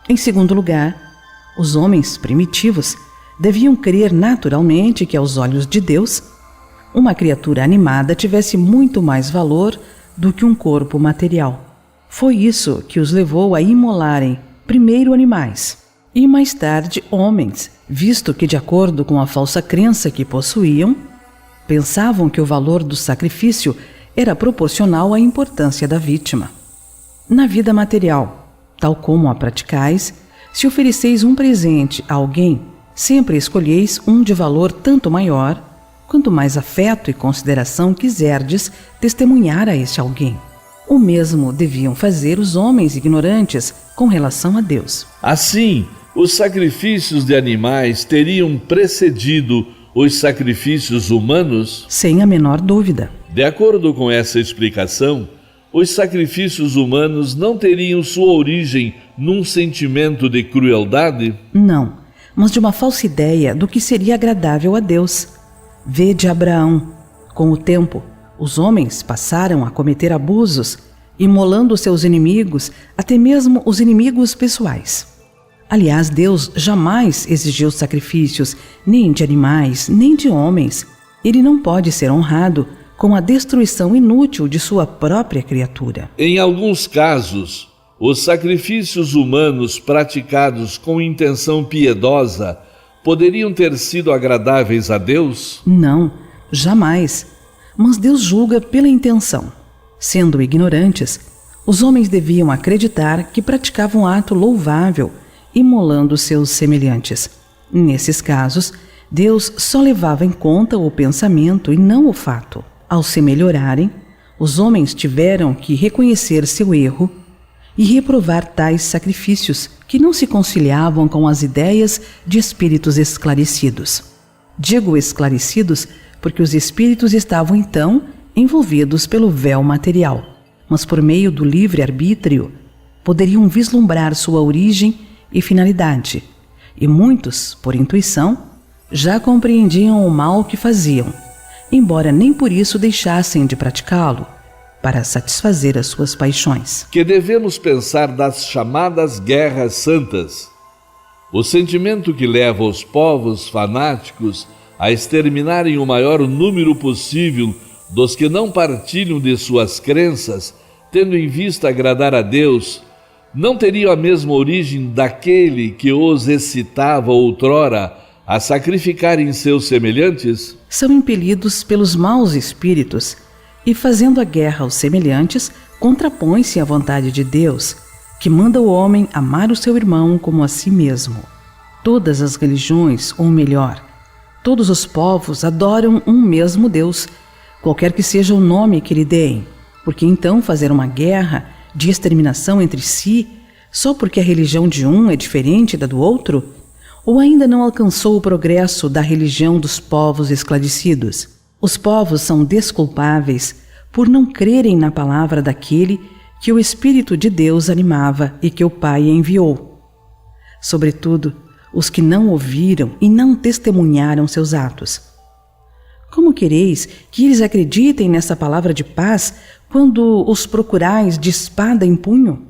Em segundo lugar, os homens primitivos deviam crer naturalmente que, aos olhos de Deus, uma criatura animada tivesse muito mais valor do que um corpo material. Foi isso que os levou a imolarem primeiro animais e mais tarde homens, visto que, de acordo com a falsa crença que possuíam, pensavam que o valor do sacrifício era proporcional à importância da vítima. Na vida material, tal como a praticais, se ofereceis um presente a alguém, sempre escolheis um de valor tanto maior, quanto mais afeto e consideração quiserdes testemunhar a este alguém. O mesmo deviam fazer os homens ignorantes com relação a Deus. Assim, os sacrifícios de animais teriam precedido os sacrifícios humanos? Sem a menor dúvida. De acordo com essa explicação, os sacrifícios humanos não teriam sua origem num sentimento de crueldade? Não, mas de uma falsa ideia do que seria agradável a Deus. Vede Abraão. Com o tempo, os homens passaram a cometer abusos, imolando seus inimigos, até mesmo os inimigos pessoais. Aliás, Deus jamais exigiu sacrifícios, nem de animais, nem de homens. Ele não pode ser honrado com a destruição inútil de sua própria criatura. Em alguns casos, os sacrifícios humanos praticados com intenção piedosa poderiam ter sido agradáveis a Deus? Não, jamais. Mas Deus julga pela intenção. Sendo ignorantes, os homens deviam acreditar que praticavam um ato louvável, imolando seus semelhantes. Nesses casos, Deus só levava em conta o pensamento e não o fato. Ao se melhorarem, os homens tiveram que reconhecer seu erro e reprovar tais sacrifícios que não se conciliavam com as ideias de espíritos esclarecidos. Digo esclarecidos porque os espíritos estavam então envolvidos pelo véu material, mas por meio do livre-arbítrio poderiam vislumbrar sua origem e finalidade, e muitos, por intuição, já compreendiam o mal que faziam, embora nem por isso deixassem de praticá-lo. para satisfazer as suas paixões. Que devemos pensar das chamadas guerras santas. O sentimento que leva os povos fanáticos a exterminarem o maior número possível dos que não partilham de suas crenças, tendo em vista agradar a Deus, não teria a mesma origem daquele que os excitava outrora a sacrificarem seus semelhantes? São impelidos pelos maus espíritos e, fazendo a guerra aos semelhantes, contrapõe-se à vontade de Deus, que manda o homem amar o seu irmão como a si mesmo. Todas as religiões, ou melhor, todos os povos adoram um mesmo Deus, qualquer que seja o nome que lhe deem, porque então fazer uma guerra de exterminação entre si, só porque a religião de um é diferente da do outro, ou ainda não alcançou o progresso da religião dos povos esclarecidos? Os povos são desculpáveis por não crerem na palavra daquele que o Espírito de Deus animava e que o Pai enviou. Sobretudo, os que não ouviram e não testemunharam seus atos. Como quereis que eles acreditem nessa palavra de paz quando os procurais de espada em punho?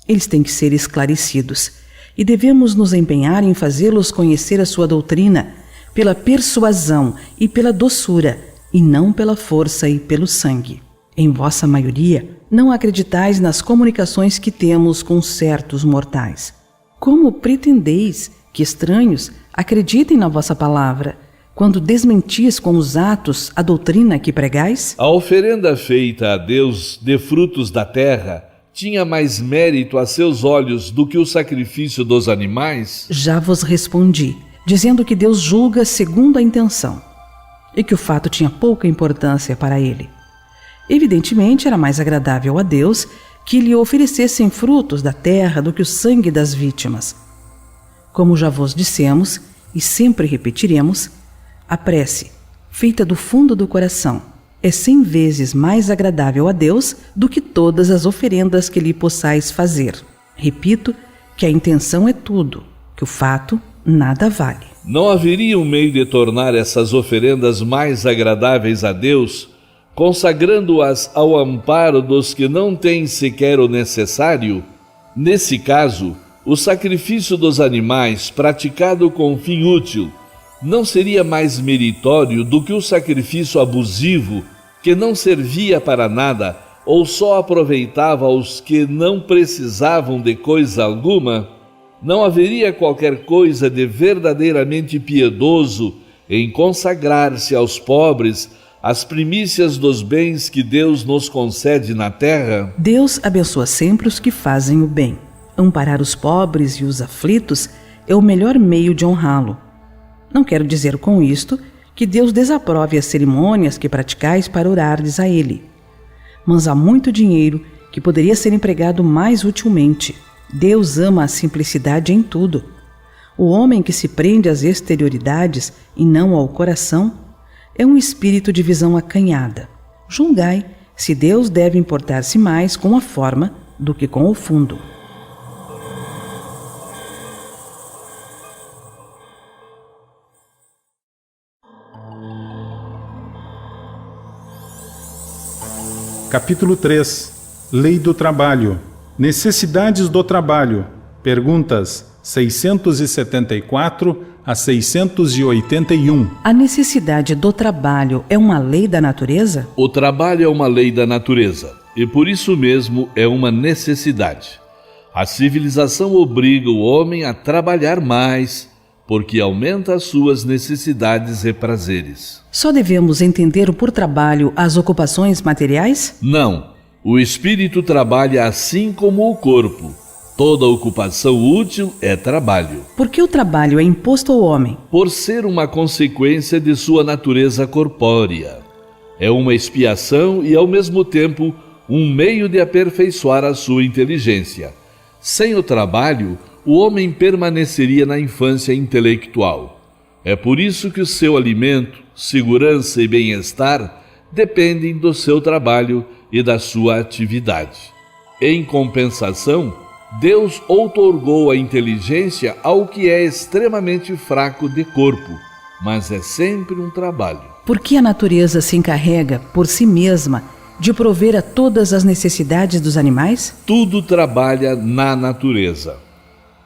Eles têm que ser esclarecidos e devemos nos empenhar em fazê-los conhecer a sua doutrina pela persuasão e pela doçura, e não pela força e pelo sangue. Em vossa maioria, não acreditais nas comunicações que temos com certos mortais. Como pretendeis que estranhos acreditem na vossa palavra, quando desmentis com os atos a doutrina que pregais? A oferenda feita a Deus de frutos da terra tinha mais mérito a seus olhos do que o sacrifício dos animais? Já vos respondi, dizendo que Deus julga segundo a intenção, e que o fato tinha pouca importância para ele. Evidentemente, era mais agradável a Deus que lhe oferecessem frutos da terra do que o sangue das vítimas. Como já vos dissemos, e sempre repetiremos, a prece, feita do fundo do coração, é 100 vezes mais agradável a Deus do que todas as oferendas que lhe possais fazer. Repito que a intenção é tudo, que o fato nada vale. Não haveria um meio de tornar essas oferendas mais agradáveis a Deus, consagrando-as ao amparo dos que não têm sequer o necessário? Nesse caso, o sacrifício dos animais praticado com fim útil não seria mais meritório do que o sacrifício abusivo, que não servia para nada ou só aproveitava os que não precisavam de coisa alguma? Não haveria qualquer coisa de verdadeiramente piedoso em consagrar-se aos pobres as primícias dos bens que Deus nos concede na terra? Deus abençoa sempre os que fazem o bem. Amparar os pobres e os aflitos é o melhor meio de honrá-lo. Não quero dizer com isto que Deus desaprove as cerimônias que praticais para orardes a Ele. Mas há muito dinheiro que poderia ser empregado mais utilmente. Deus ama a simplicidade em tudo. O homem que se prende às exterioridades e não ao coração é um espírito de visão acanhada. Julgai se Deus deve importar-se mais com a forma do que com o fundo. Capítulo 3. Lei do Trabalho. Necessidades do trabalho. Perguntas 674 a 681. A necessidade do trabalho é uma lei da natureza? O trabalho é uma lei da natureza, e por isso mesmo é uma necessidade. A civilização obriga o homem a trabalhar mais, porque aumenta as suas necessidades e prazeres. Só devemos entender por trabalho as ocupações materiais? Não. O espírito trabalha assim como o corpo. Toda ocupação útil é trabalho. Por que o trabalho é imposto ao homem? Por ser uma consequência de sua natureza corpórea. É uma expiação e, ao mesmo tempo, um meio de aperfeiçoar a sua inteligência. Sem o trabalho, o homem permaneceria na infância intelectual. É por isso que o seu alimento, segurança e bem-estar dependem do seu trabalho e da sua atividade. Em compensação, Deus outorgou a inteligência ao que é extremamente fraco de corpo, mas é sempre um trabalho. Por que a natureza se encarrega, por si mesma, de prover a todas as necessidades dos animais? Tudo trabalha na natureza.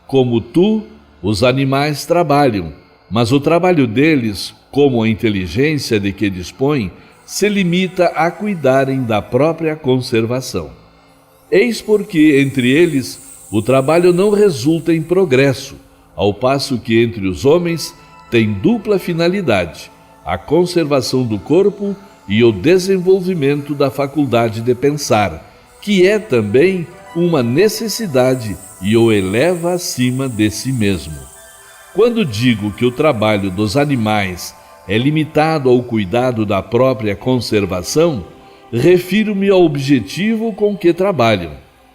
Como tu, os animais trabalham, mas o trabalho deles, como a inteligência de que dispõem, se limita a cuidarem da própria conservação. Eis porque, entre eles, o trabalho não resulta em progresso, ao passo que entre os homens tem dupla finalidade, a conservação do corpo e o desenvolvimento da faculdade de pensar, que é também uma necessidade e o eleva acima de si mesmo. Quando digo que o trabalho dos animais é limitado ao cuidado da própria conservação, refiro-me ao objetivo com que trabalham.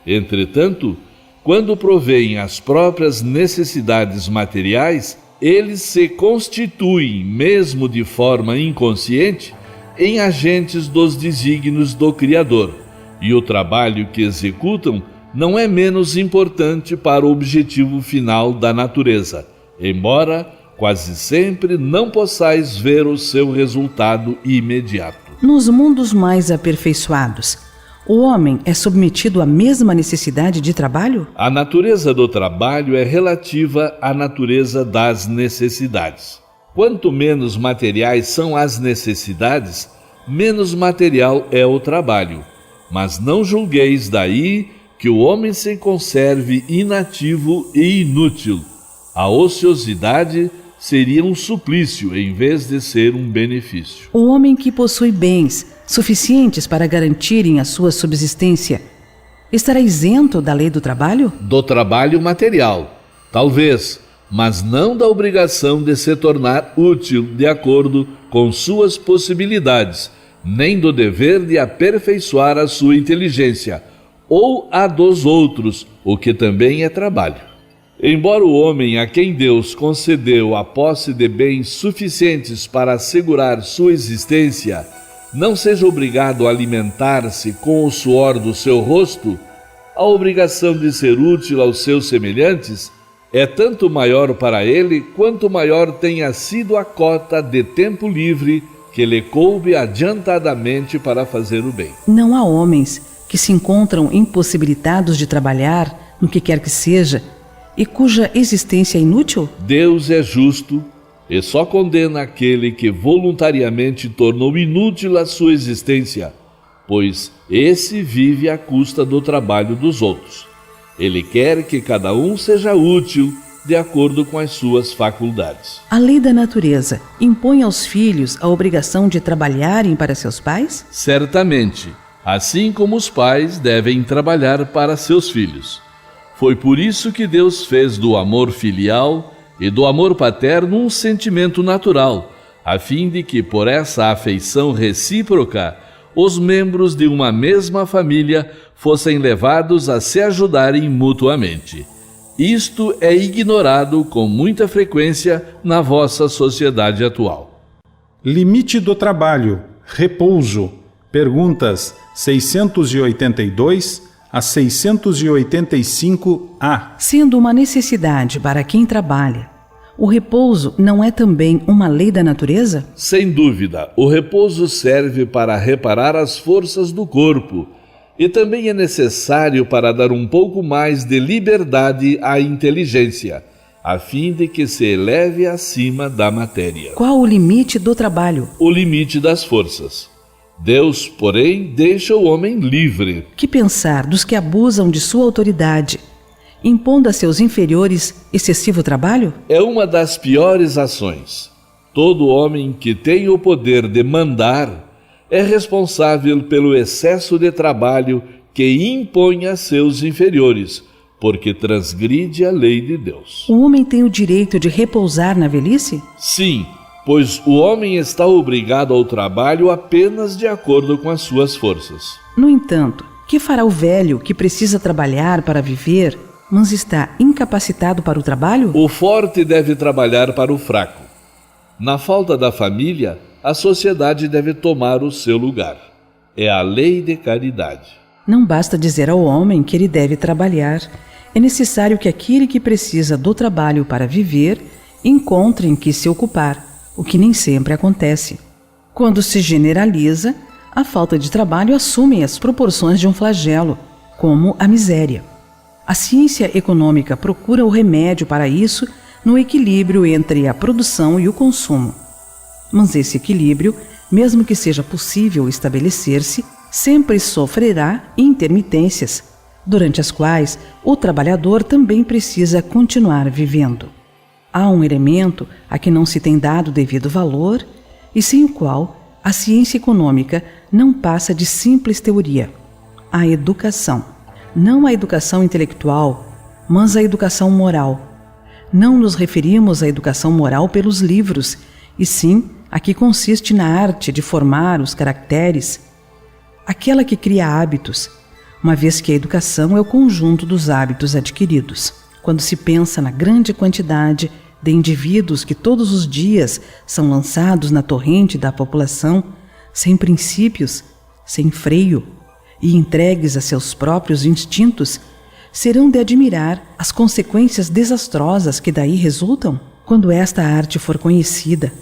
Entretanto, quando provêem as próprias necessidades materiais, eles se constituem, mesmo de forma inconsciente, em agentes dos desígnios do Criador, e o trabalho que executam não é menos importante para o objetivo final da natureza, embora quase sempre não possais ver o seu resultado imediato. Nos mundos mais aperfeiçoados, o homem é submetido à mesma necessidade de trabalho? A natureza do trabalho é relativa à natureza das necessidades. Quanto menos materiais são as necessidades, menos material é o trabalho. Mas não julgueis daí que o homem se conserve inativo e inútil. A ociosidade seria um suplício em vez de ser um benefício. O homem que possui bens suficientes para garantirem a sua subsistência estará isento da lei do trabalho? Do trabalho material, talvez, mas não da obrigação de se tornar útil de acordo com suas possibilidades, nem do dever de aperfeiçoar a sua inteligência, ou a dos outros, o que também é trabalho. Embora o homem a quem Deus concedeu a posse de bens suficientes para assegurar sua existência não seja obrigado a alimentar-se com o suor do seu rosto, a obrigação de ser útil aos seus semelhantes é tanto maior para ele quanto maior tenha sido a cota de tempo livre que lhe coube adiantadamente para fazer o bem. Não há homens que se encontram impossibilitados de trabalhar no que quer que seja e cuja existência é inútil? Deus é justo e só condena aquele que voluntariamente tornou inútil a sua existência, pois esse vive à custa do trabalho dos outros. Ele quer que cada um seja útil de acordo com as suas faculdades. A lei da natureza impõe aos filhos a obrigação de trabalharem para seus pais? Certamente, assim como os pais devem trabalhar para seus filhos. Foi por isso que Deus fez do amor filial e do amor paterno um sentimento natural, a fim de que, por essa afeição recíproca, os membros de uma mesma família fossem levados a se ajudarem mutuamente. Isto é ignorado com muita frequência na vossa sociedade atual. Limite do trabalho, repouso. Perguntas 682 a 685A. Sendo uma necessidade para quem trabalha, o repouso não é também uma lei da natureza? Sem dúvida, o repouso serve para reparar as forças do corpo e também é necessário para dar um pouco mais de liberdade à inteligência, a fim de que se eleve acima da matéria. Qual o limite do trabalho? O limite das forças. Deus, porém, deixa o homem livre. Que pensar dos que abusam de sua autoridade, impondo a seus inferiores excessivo trabalho? É uma das piores ações. Todo homem que tem o poder de mandar é responsável pelo excesso de trabalho que impõe a seus inferiores, porque transgride a lei de Deus. O homem tem o direito de repousar na velhice? Sim, pois o homem está obrigado ao trabalho apenas de acordo com as suas forças. No entanto, que fará o velho que precisa trabalhar para viver, mas está incapacitado para o trabalho? O forte deve trabalhar para o fraco. Na falta da família, a sociedade deve tomar o seu lugar. É a lei de caridade. Não basta dizer ao homem que ele deve trabalhar. É necessário que aquele que precisa do trabalho para viver encontre em que se ocupar, o que nem sempre acontece. Quando se generaliza, a falta de trabalho assume as proporções de um flagelo, como a miséria. A ciência econômica procura o remédio para isso no equilíbrio entre a produção e o consumo. Mas esse equilíbrio, mesmo que seja possível estabelecer-se, sempre sofrerá intermitências, durante as quais o trabalhador também precisa continuar vivendo. Há um elemento a que não se tem dado devido valor e sem o qual a ciência econômica não passa de simples teoria: a educação. Não a educação intelectual, mas a educação moral. Não nos referimos à educação moral pelos livros, e sim a que consiste na arte de formar os caracteres, aquela que cria hábitos, uma vez que a educação é o conjunto dos hábitos adquiridos. Quando se pensa na grande quantidade de indivíduos que todos os dias são lançados na torrente da população, sem princípios, sem freio e entregues a seus próprios instintos, serão de admirar as consequências desastrosas que daí resultam quando esta arte for conhecida,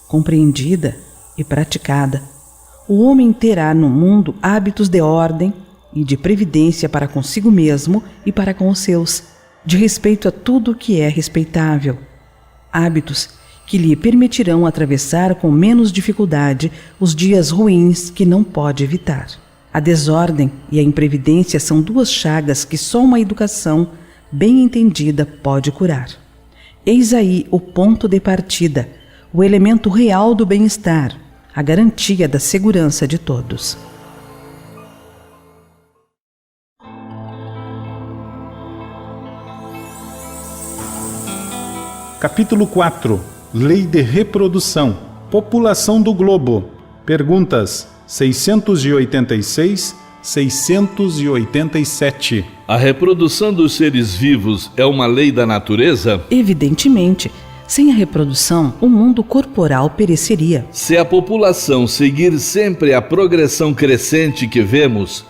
compreendida e praticada. O homem terá no mundo hábitos de ordem e de previdência para consigo mesmo e para com os seus, de respeito a tudo o que é respeitável. Hábitos que lhe permitirão atravessar com menos dificuldade os dias ruins que não pode evitar. A desordem e a imprevidência são duas chagas que só uma educação bem entendida pode curar. Eis aí o ponto de partida, o elemento real do bem-estar, a garantia da segurança de todos. Capítulo 4. Lei de reprodução. População do globo. Perguntas 686, 687. A reprodução dos seres vivos é uma lei da natureza? Evidentemente, sem a reprodução, o mundo corporal pereceria. Se a população seguir sempre a progressão crescente que vemos,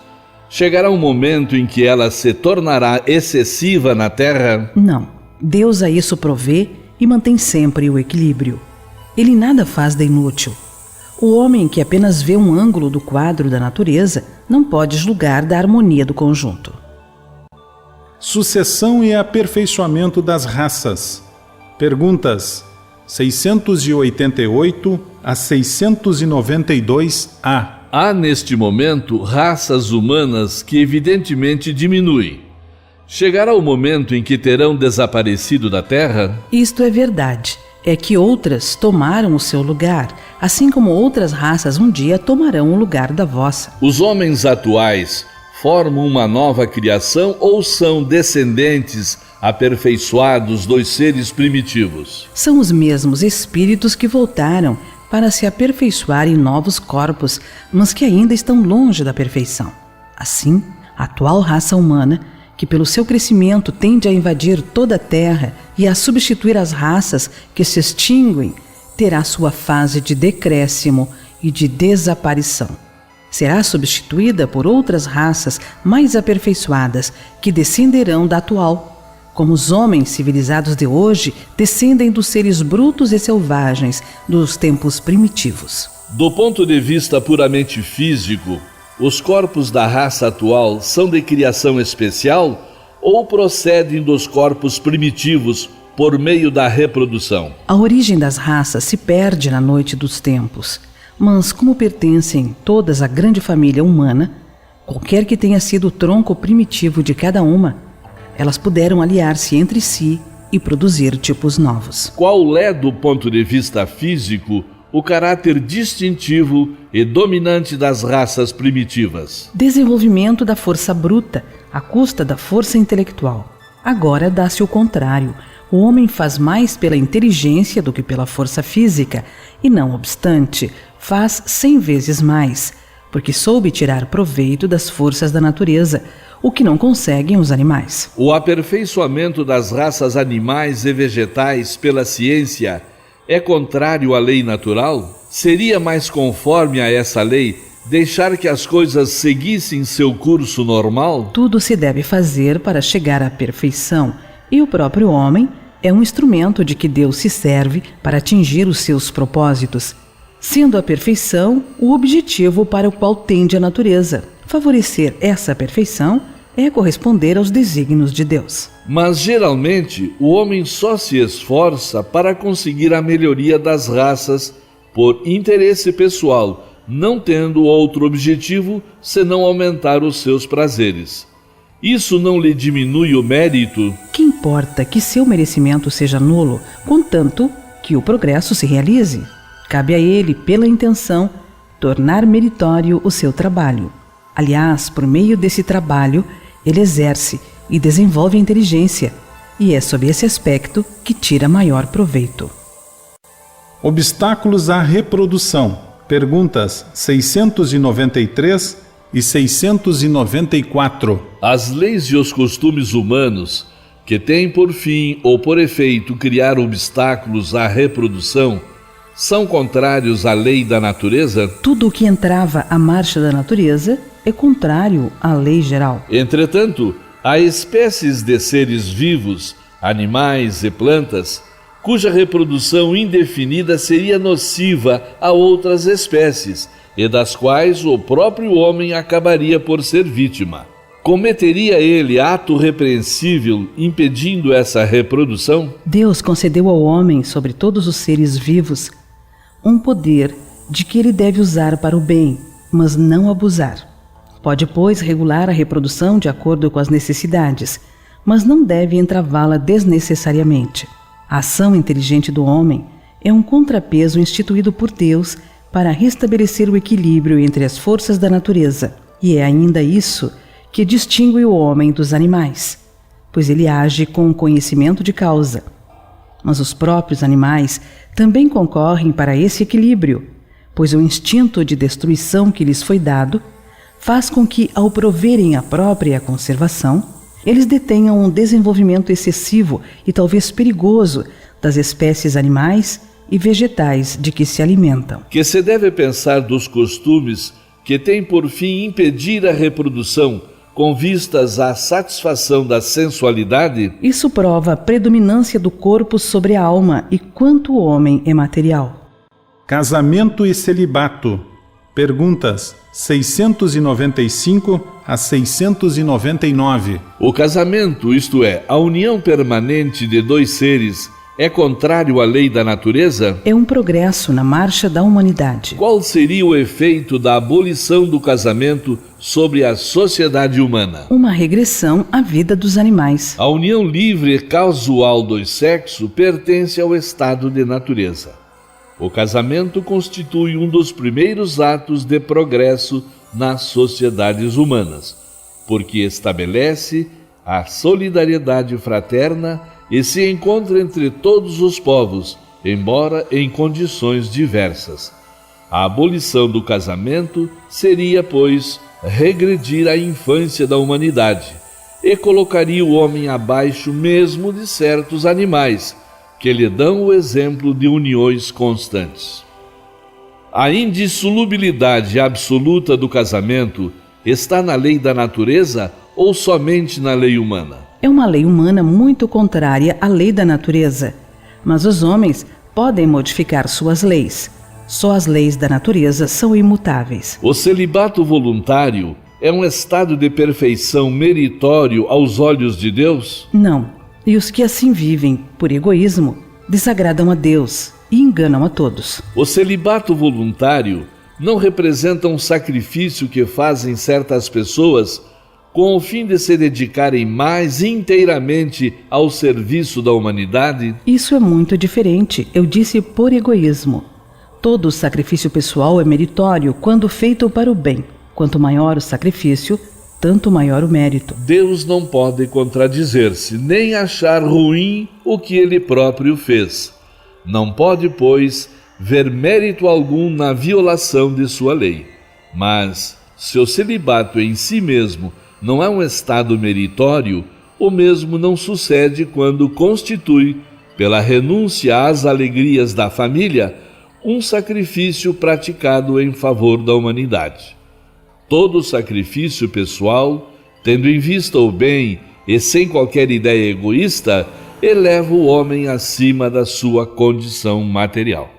chegará um momento em que ela se tornará excessiva na Terra? Não. Deus a isso provê e mantém sempre o equilíbrio. Ele nada faz de inútil. O homem que apenas vê um ângulo do quadro da natureza não pode julgar da harmonia do conjunto. Sucessão e aperfeiçoamento das raças. Perguntas 688 a 692A. Há neste momento raças humanas que evidentemente diminuem. Chegará o momento em que terão desaparecido da Terra? Isto é verdade. É que outras tomaram o seu lugar, assim como outras raças um dia tomarão o lugar da vossa. Os homens atuais formam uma nova criação ou são descendentes aperfeiçoados dos seres primitivos? São os mesmos espíritos que voltaram para se aperfeiçoar em novos corpos, mas que ainda estão longe da perfeição. Assim, a atual raça humana, que pelo seu crescimento tende a invadir toda a Terra e a substituir as raças que se extinguem, terá sua fase de decréscimo e de desaparição. Será substituída por outras raças mais aperfeiçoadas que descenderão da atual, como os homens civilizados de hoje descendem dos seres brutos e selvagens dos tempos primitivos. Do ponto de vista puramente físico, os corpos da raça atual são de criação especial ou procedem dos corpos primitivos por meio da reprodução? A origem das raças se perde na noite dos tempos, mas como pertencem todas à grande família humana, qualquer que tenha sido o tronco primitivo de cada uma, elas puderam aliar-se entre si e produzir tipos novos. Qual é, do ponto de vista físico, o caráter distintivo e dominante das raças primitivas? Desenvolvimento da força bruta à custa da força intelectual. Agora dá-se o contrário. O homem faz mais pela inteligência do que pela força física e, não obstante, faz 100 vezes mais, porque soube tirar proveito das forças da natureza, o que não conseguem os animais. O aperfeiçoamento das raças animais e vegetais pela ciência é contrário à lei natural? Seria mais conforme a essa lei deixar que as coisas seguissem seu curso normal? Tudo se deve fazer para chegar à perfeição, e o próprio homem é um instrumento de que Deus se serve para atingir os seus propósitos. sendo a perfeição o objetivo para o qual tende a natureza. Favorecer essa perfeição é corresponder aos desígnios de Deus. Mas geralmente o homem só se esforça para conseguir a melhoria das raças por interesse pessoal, não tendo outro objetivo senão aumentar os seus prazeres. Isso não lhe diminui o mérito? Que importa que seu merecimento seja nulo, contanto que o progresso se realize? Cabe a ele, pela intenção, tornar meritório o seu trabalho. Aliás, por meio desse trabalho, ele exerce e desenvolve a inteligência, e é sob esse aspecto que tira maior proveito. Obstáculos à reprodução. Perguntas 693 e 694. As leis e os costumes humanos, que têm por fim ou por efeito criar obstáculos à reprodução, são contrários à lei da natureza? Tudo o que entrava à marcha da natureza é contrário à lei geral. Entretanto, há espécies de seres vivos, animais e plantas, cuja reprodução indefinida seria nociva a outras espécies, e das quais o próprio homem acabaria por ser vítima. Cometeria ele ato repreensível impedindo essa reprodução? Deus concedeu ao homem, sobre todos os seres vivos, um poder de que ele deve usar para o bem, mas não abusar. Pode, pois, regular a reprodução de acordo com as necessidades, mas não deve entravá-la desnecessariamente. A ação inteligente do homem é um contrapeso instituído por Deus para restabelecer o equilíbrio entre as forças da natureza, e é ainda isso que distingue o homem dos animais, pois ele age com conhecimento de causa. Mas os próprios animais também concorrem para esse equilíbrio, pois o instinto de destruição que lhes foi dado faz com que, ao proverem a própria conservação, eles detenham um desenvolvimento excessivo e talvez perigoso das espécies animais e vegetais de que se alimentam. Que se deve pensar dos costumes que têm por fim impedir a reprodução com vistas à satisfação da sensualidade? Isso prova a predominância do corpo sobre a alma e quanto o homem é material. Casamento e celibato. Perguntas 695 a 699. O casamento, isto é, a união permanente de dois seres, é contrário à lei da natureza? É um progresso na marcha da humanidade. Qual seria o efeito da abolição do casamento sobre a sociedade humana? Uma regressão à vida dos animais. A união livre e casual dos sexos pertence ao estado de natureza. O casamento constitui um dos primeiros atos de progresso nas sociedades humanas, porque estabelece a solidariedade fraterna e se encontra entre todos os povos, embora em condições diversas. A abolição do casamento seria, pois, regredir à infância da humanidade e colocaria o homem abaixo mesmo de certos animais, que lhe dão o exemplo de uniões constantes. A indissolubilidade absoluta do casamento está na lei da natureza ou somente na lei humana? É uma lei humana muito contrária à lei da natureza, mas os homens podem modificar suas leis. Só as leis da natureza são imutáveis. O celibato voluntário é um estado de perfeição meritório aos olhos de Deus? Não, e os que assim vivem, por egoísmo, desagradam a Deus e enganam a todos. O celibato voluntário não representa um sacrifício que fazem certas pessoas com o fim de se dedicarem mais inteiramente ao serviço da humanidade? Isso é muito diferente, eu disse por egoísmo. Todo sacrifício pessoal é meritório quando feito para o bem. Quanto maior o sacrifício, tanto maior o mérito. Deus não pode contradizer-se, nem achar ruim o que ele próprio fez. Não pode, pois, ver mérito algum na violação de sua lei. Mas, se o celibato em si mesmo não é um estado meritório, o mesmo não sucede quando constitui, pela renúncia às alegrias da família, um sacrifício praticado em favor da humanidade. Todo sacrifício pessoal, tendo em vista o bem e sem qualquer ideia egoísta, eleva o homem acima da sua condição material.